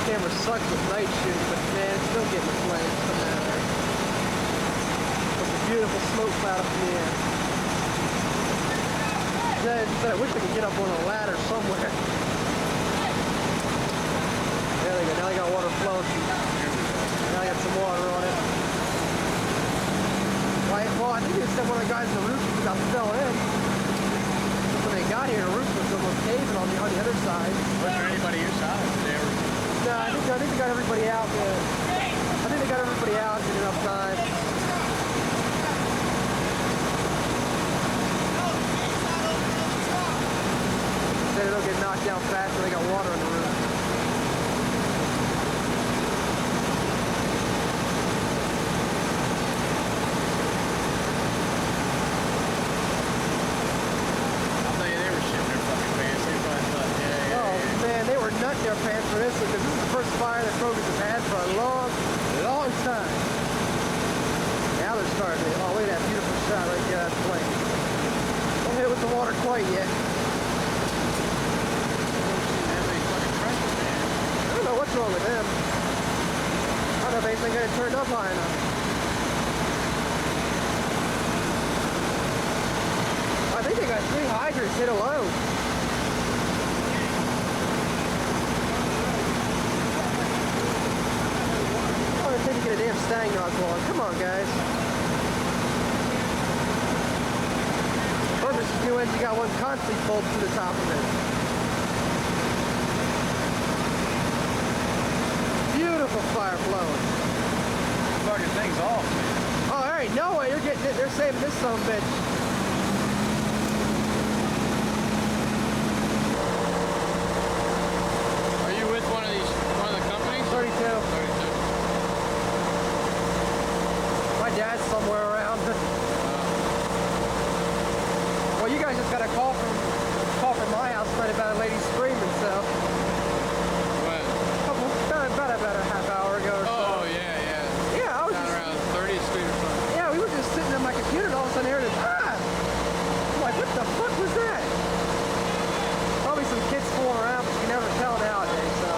Camera sucks with night shooting, but man, it's still getting the flames coming out of there. With a beautiful smoke cloud up in the air. He said, I wish I could get up on a ladder somewhere. There they go, now they got water flowing. Now I got some water on it. White water. I think they said one of the guys in the roof was about to fell in. When they got here, the roof was almost caving on the other side. Was there anybody inside? No, I think they got everybody out. I think they got everybody out in enough time. They don't get knocked down fast when they got water in the roof. Nut their pants for this because this is the first fire that Kroger's has had for a long, long time. Now they're starting to, oh, look at that beautiful shot right there, that plane. Don't hit it with the water quite yet. I don't know what's wrong with them. I don't know if anything got it turned up high enough. I think they got 3 hydrants hit alone. Get a damn stang knot going. Come on, guys. Purpose is new engine got one constantly bolted to the top of it. Beautiful fire blowing. Fucking thing's off, man. Oh, there ain't no way you're getting it. They're saving this son of a bitch. Are you with one of the companies? 32. Dad's somewhere around. Well, you guys just got a call from my house tonight about a lady screaming, so. When? About a half hour ago or so. Oh, yeah. Yeah, I was down just around 30th Street or something. Yeah, we were just sitting on my computer and all of a sudden I heard it, ah! I'm like, what the fuck was that? Probably some kids fooling around, but you can never tell nowadays, so.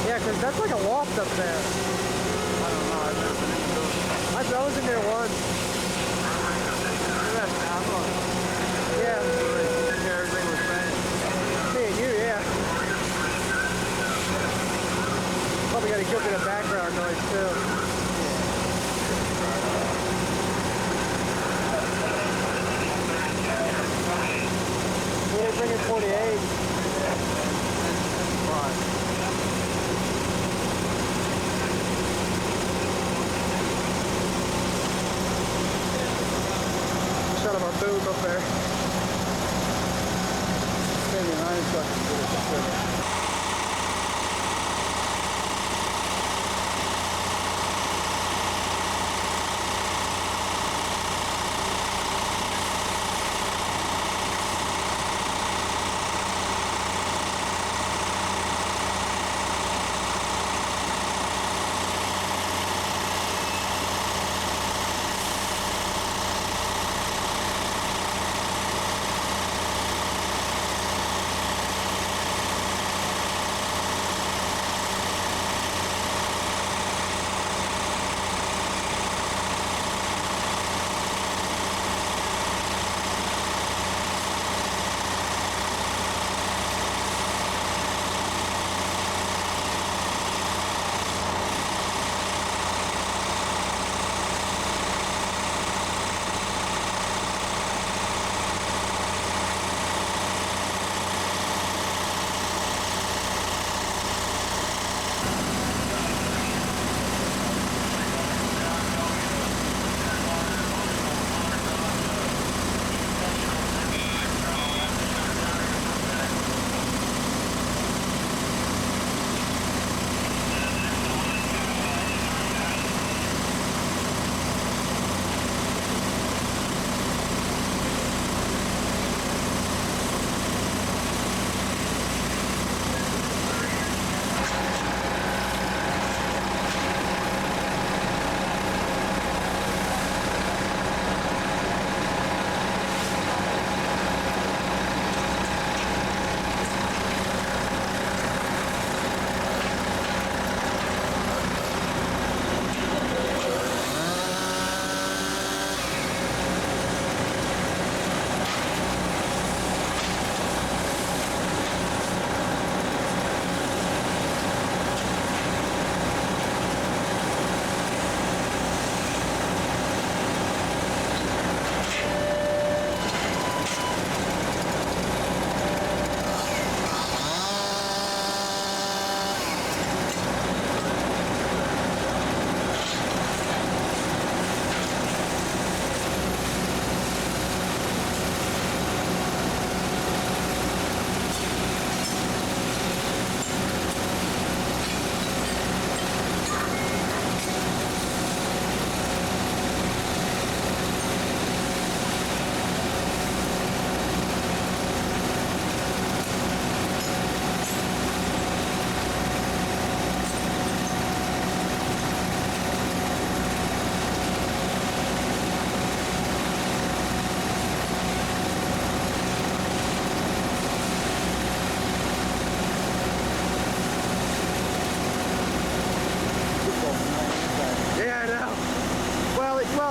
Yeah, because that's like a loft up there. I don't know. I've never been in the building. I was in there once. Yeah. Everything was bad. Me and you, yeah. Probably got a good bit of background noise too. We're bringing 48. boom up there. Maybe an iron truck is good.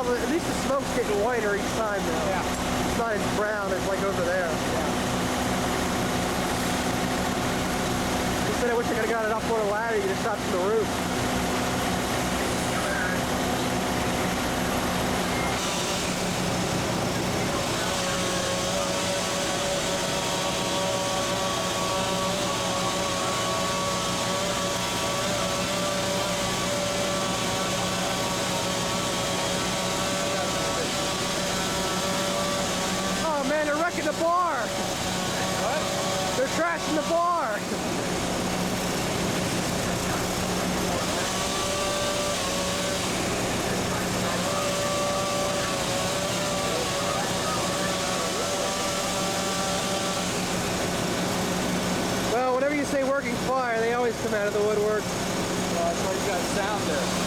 At least the smoke's getting whiter each time now. Yeah. It's not as brown as like over there. Yeah. Instead, I wish I could have got it up on a ladder. You could have shot from the roof. The bar. What? They're trashing the bar. Well, whenever you say working fire, they always come out of the woodwork. Well, that's why you got sound there.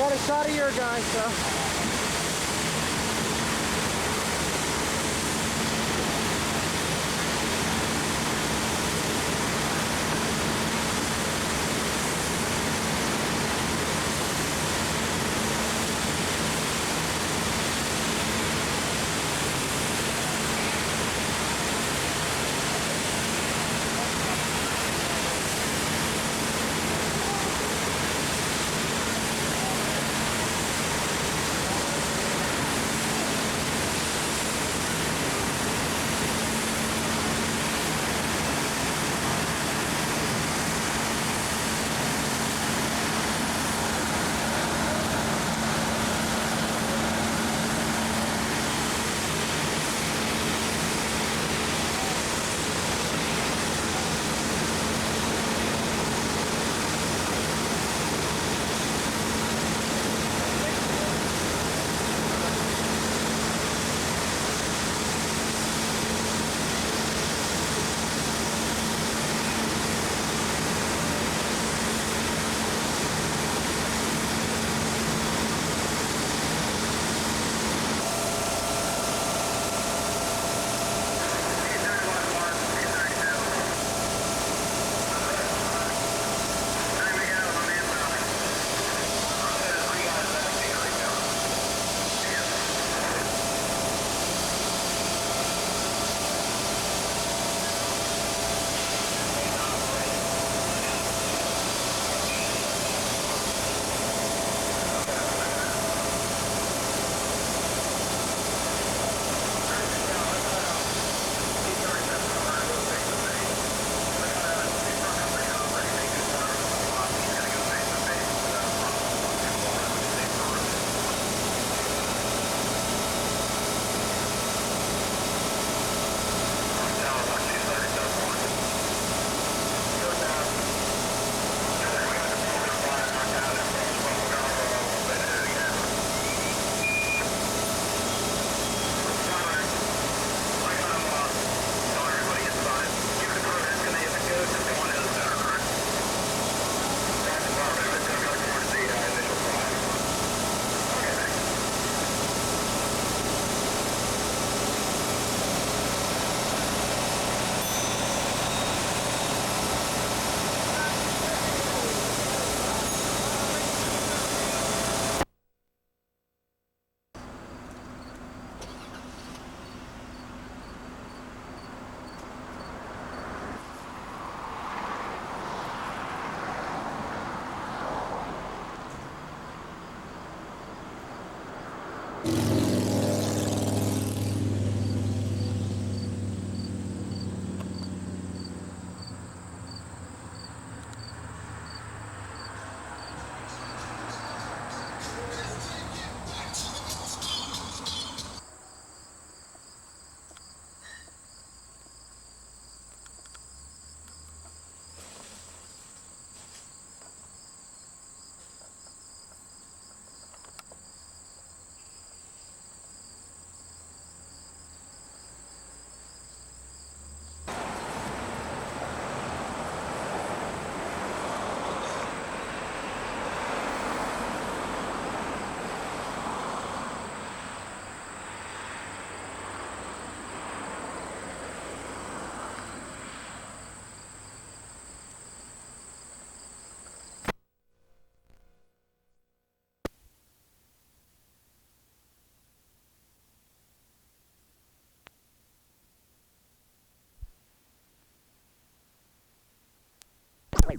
got a shot of your guy, so.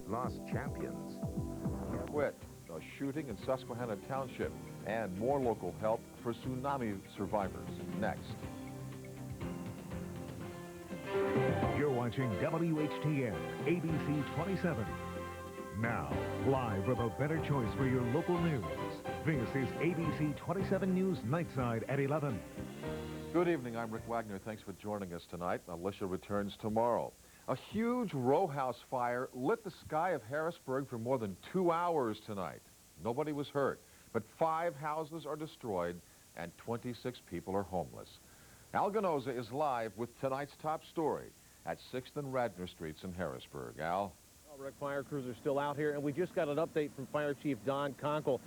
Lost champions. Quit a shooting in Susquehanna Township and more local help for tsunami survivors. Next. You're watching WHTN, ABC 27. Now, live with a better choice for your local news. This is ABC 27 News Nightside at 11. Good evening, I'm Rick Wagner. Thanks for joining us tonight. Alicia returns tomorrow. A huge row house fire lit the sky of Harrisburg for more than 2 hours tonight. Nobody was hurt, but 5 houses are destroyed and 26 people are homeless. Al Ganoza is live with tonight's top story at 6th and Radnor Streets in Harrisburg. Al? Well, Rick, fire crews are still out here, and we just got an update from Fire Chief Don Conkle.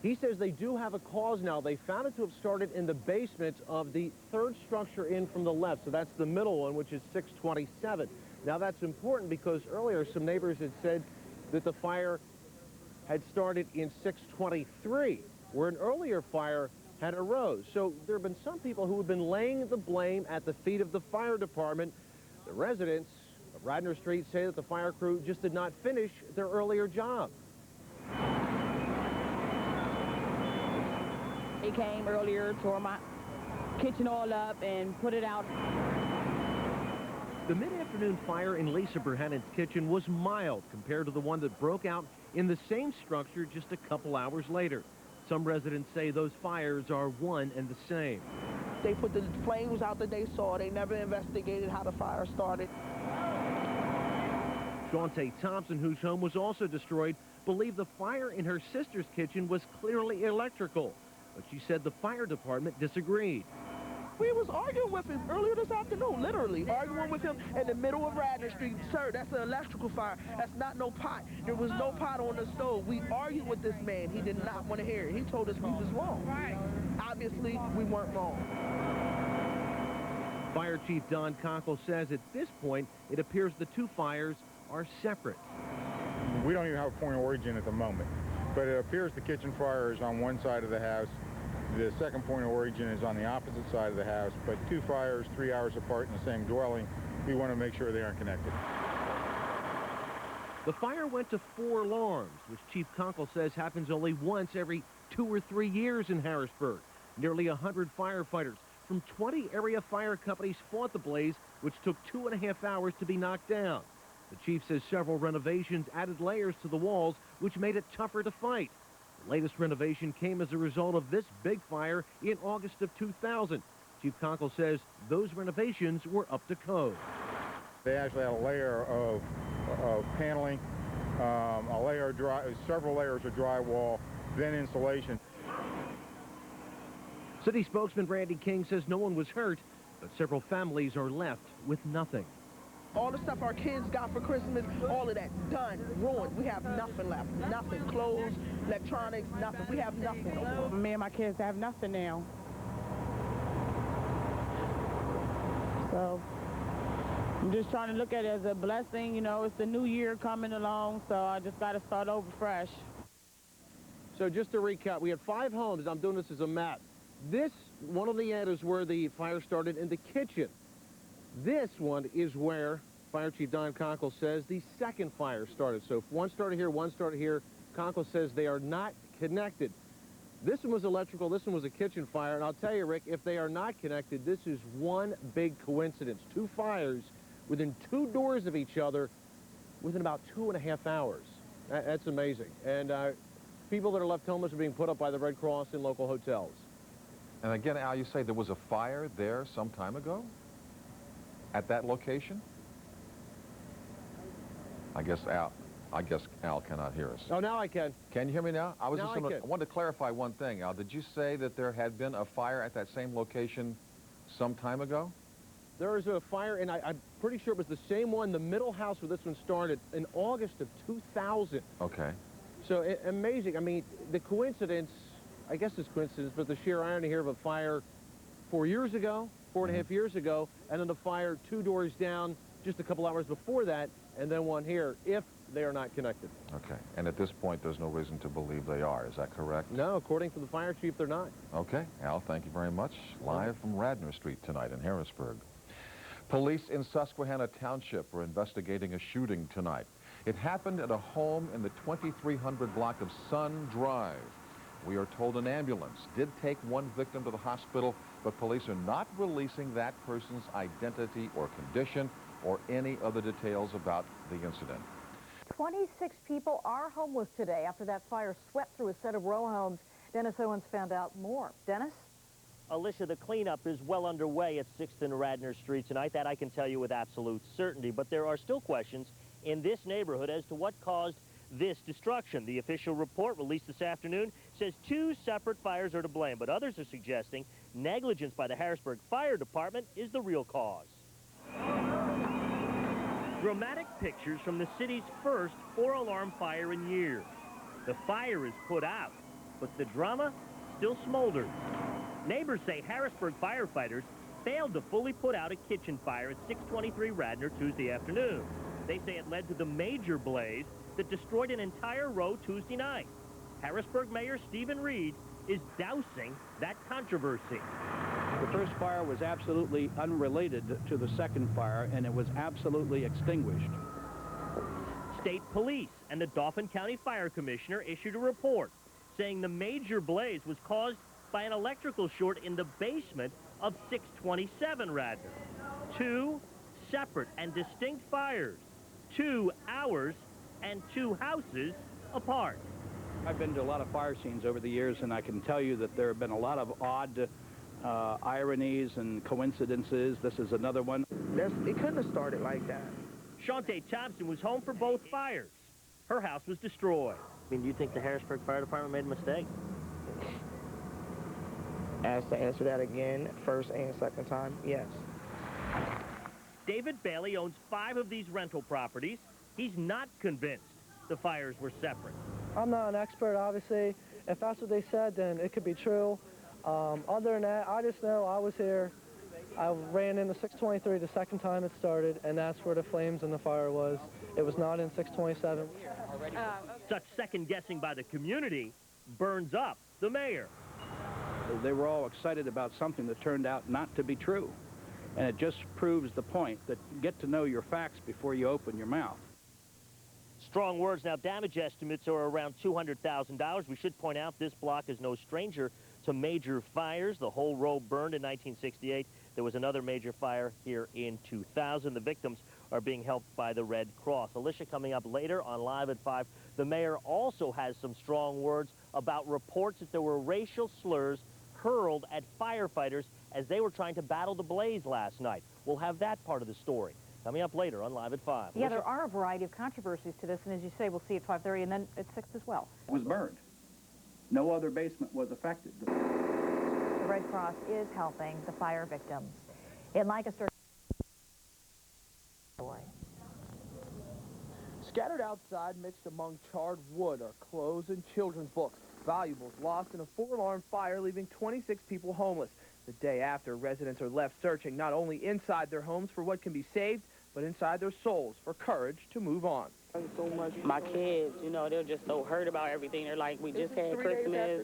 He says they do have a cause now. They found it to have started in the basement of the third structure in from the left. So that's the middle one, which is 627. Now that's important because earlier some neighbors had said that the fire had started in 623, where an earlier fire had arose. So there have been some people who have been laying the blame at the feet of the fire department. The residents of Radnor Street say that the fire crew just did not finish their earlier job. They came earlier, tore my kitchen all up and put it out. The mid-afternoon fire in Lisa Burhannon's kitchen was mild compared to the one that broke out in the same structure just a couple hours later. Some residents say those fires are one and the same. They put the flames out that they saw. They never investigated how the fire started. Shawntae Thompson, whose home was also destroyed, believed the fire in her sister's kitchen was clearly electrical. But she said the fire department disagreed. We was arguing with him earlier this afternoon, literally arguing with him in the middle of Radnor Street. Sir, that's an electrical fire. That's not no pot. There was no pot on the stove. We argued with this man. He did not want to hear it. He told us we was wrong. Right. Obviously, we weren't wrong. Fire Chief Don Conkle says at this point, it appears the two fires are separate. We don't even have a point of origin at the moment, but it appears the kitchen fire is on one side of the house. The second point of origin is on the opposite side of the house, but two fires 3 hours apart in the same dwelling. We want to make sure they aren't connected. The fire went to 4 alarms, which Chief Conkle says happens only once every 2 or 3 years in Harrisburg. Nearly 100 firefighters from 20 area fire companies fought the blaze, which took 2.5 hours to be knocked down. The chief says several renovations added layers to the walls, which made it tougher to fight. The latest renovation came as a result of this big fire in August of 2000. Chief Conkle says those renovations were up to code. They actually had a layer of paneling, several layers of drywall, then insulation. City spokesman Randy King says no one was hurt, but several families are left with nothing. All the stuff our kids got for Christmas, all of that, done, ruined. We have nothing left. Nothing. Clothes, electronics, nothing. We have nothing no more. Me and my kids have nothing now. So I'm just trying to look at it as a blessing. You know, it's the new year coming along, so I just got to start over fresh. So just to recap, we had 5 homes. I'm doing this as a map. This, one on the end, is where the fire started in the kitchen. This one is where Fire Chief Don Conkle says the second fire started. So if one started here, one started here, Conkle says they are not connected. This one was electrical, this one was a kitchen fire, and I'll tell you, Rick, if they are not connected, this is one big coincidence. 2 fires within 2 doors of each other within about 2.5 hours. That's amazing. And people that are left homeless are being put up by the Red Cross in local hotels. And again, Al, you say there was a fire there some time ago? At that location? I guess Al cannot hear us. Oh, now I can. Can you hear me now? I can. wanted to clarify one thing, Al. Did you say that there had been a fire at that same location some time ago? There was a fire, and I'm pretty sure it was the same one, the middle house where this one started, in August of 2000. Okay. So amazing. I mean, the coincidence, I guess it's coincidence, but the sheer irony here of a fire 4 years ago, 4.5 years ago, and then the fire 2 doors down just a couple hours before that, and then one here, if they are not connected. Okay. And at this point, there's no reason to believe they are. Is that correct? No, according to the fire chief, they're not. Okay. Al, thank you very much. Live from Radnor Street tonight in Harrisburg. Police in Susquehanna Township are investigating a shooting tonight. It happened at a home in the 2300 block of Sun Drive. We are told an ambulance did take one victim to the hospital, but police are not releasing that person's identity or condition or any other details about the incident. 26 people are homeless today after that fire swept through a set of row homes. Dennis Owens found out more. Dennis? Alicia, the cleanup is well underway at 6th and Radnor Street tonight. That I can tell you with absolute certainty. But there are still questions in this neighborhood as to what caused this destruction. The official report released this afternoon says 2 separate fires are to blame, but others are suggesting negligence by the Harrisburg Fire Department is the real cause. Dramatic pictures from the city's first 4-alarm fire in years. The fire is put out, but the drama still smolders. Neighbors say Harrisburg firefighters failed to fully put out a kitchen fire at 623 Radnor Tuesday afternoon. They say it led to the major blaze that destroyed an entire row Tuesday night. Harrisburg Mayor Stephen Reed is dousing that controversy. The first fire was absolutely unrelated to the second fire, and it was absolutely extinguished. State police and the Dauphin County Fire Commissioner issued a report saying the major blaze was caused by an electrical short in the basement of 627 Radnor. Two separate and distinct fires, 2 hours and 2 houses apart. I've been to a lot of fire scenes over the years, and I can tell you that there have been a lot of odd ironies and coincidences. This is another one. It couldn't have started like that. Shante Thompson was home for both fires. Her house was destroyed. I mean, do you think the Harrisburg Fire Department made a mistake? Asked to answer that again, first and second time, yes. David Bailey owns 5 of these rental properties. He's not convinced the fires were separate. I'm not an expert, obviously. If that's what they said, then it could be true. Other than that, I just know I was here. I ran into 623 the second time it started, and that's where the flames and the fire was. It was not in 627. Such second-guessing by the community burns up the mayor. They were all excited about something that turned out not to be true. And it just proves the point that get to know your facts before you open your mouth. Strong words. Now, damage estimates are around $200,000. We should point out this block is no stranger to major fires. The whole row burned in 1968. There was another major fire here in 2000. The victims are being helped by the Red Cross. Alicia, coming up later on Live at 5. The mayor also has some strong words about reports that there were racial slurs hurled at firefighters as they were trying to battle the blaze last night. We'll have that part of the story coming up later on Live at 5. Yeah, there are a variety of controversies to this, and as you say, we'll see at 5:30 and then at 6 as well. It was burned. No other basement was affected. The Red Cross is helping the fire victims. In Lancaster, Scattered outside, mixed among charred wood, are clothes and children's books. Valuables lost in a 4-alarm fire, leaving 26 people homeless. The day after, residents are left searching not only inside their homes for what can be saved, but inside their souls for courage to move on. So much. My kids, you know, they're just so hurt about everything. They're like, we just had Christmas,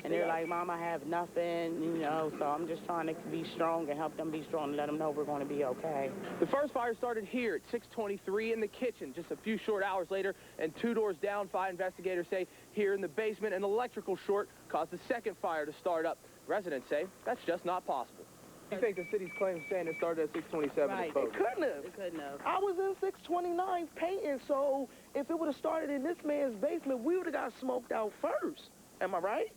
and they're like, Mom, I have nothing, you know, so I'm just trying to be strong and help them be strong and let them know we're going to be okay. The first fire started here at 623 in the kitchen just a few short hours later, and 2 doors down, fire investigators say here in the basement, an electrical short caused the second fire to start up. Residents say that's just not possible. You think the city's claim saying it started at 627 Right. is bogus? It couldn't have. It couldn't have. I was in 629 painting, so if it would have started in this man's basement, we would have got smoked out first. Am I right?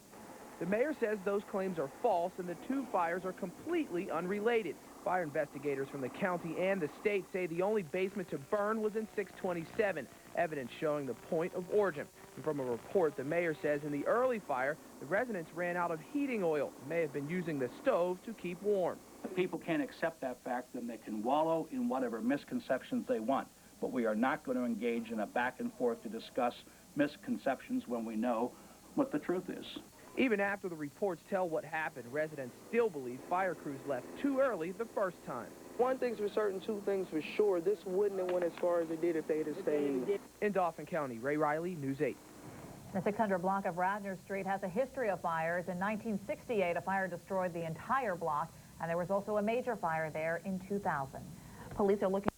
The mayor says those claims are false and the 2 fires are completely unrelated. Fire investigators from the county and the state say the only basement to burn was in 627, evidence showing the point of origin. And from a report, the mayor says in the early fire, the residents ran out of heating oil and may have been using the stove to keep warm. If people can't accept that fact, then they can wallow in whatever misconceptions they want. But we are not going to engage in a back and forth to discuss misconceptions when we know what the truth is. Even after the reports tell what happened, residents still believe fire crews left too early the first time. One thing's for certain, 2 things for sure. This wouldn't have went as far as it did if they had stayed. In Dauphin County, Ray Riley, News 8. The 600 block of Radnor Street has a history of fires. In 1968, a fire destroyed the entire block, and there was also a major fire there in 2000. Police are looking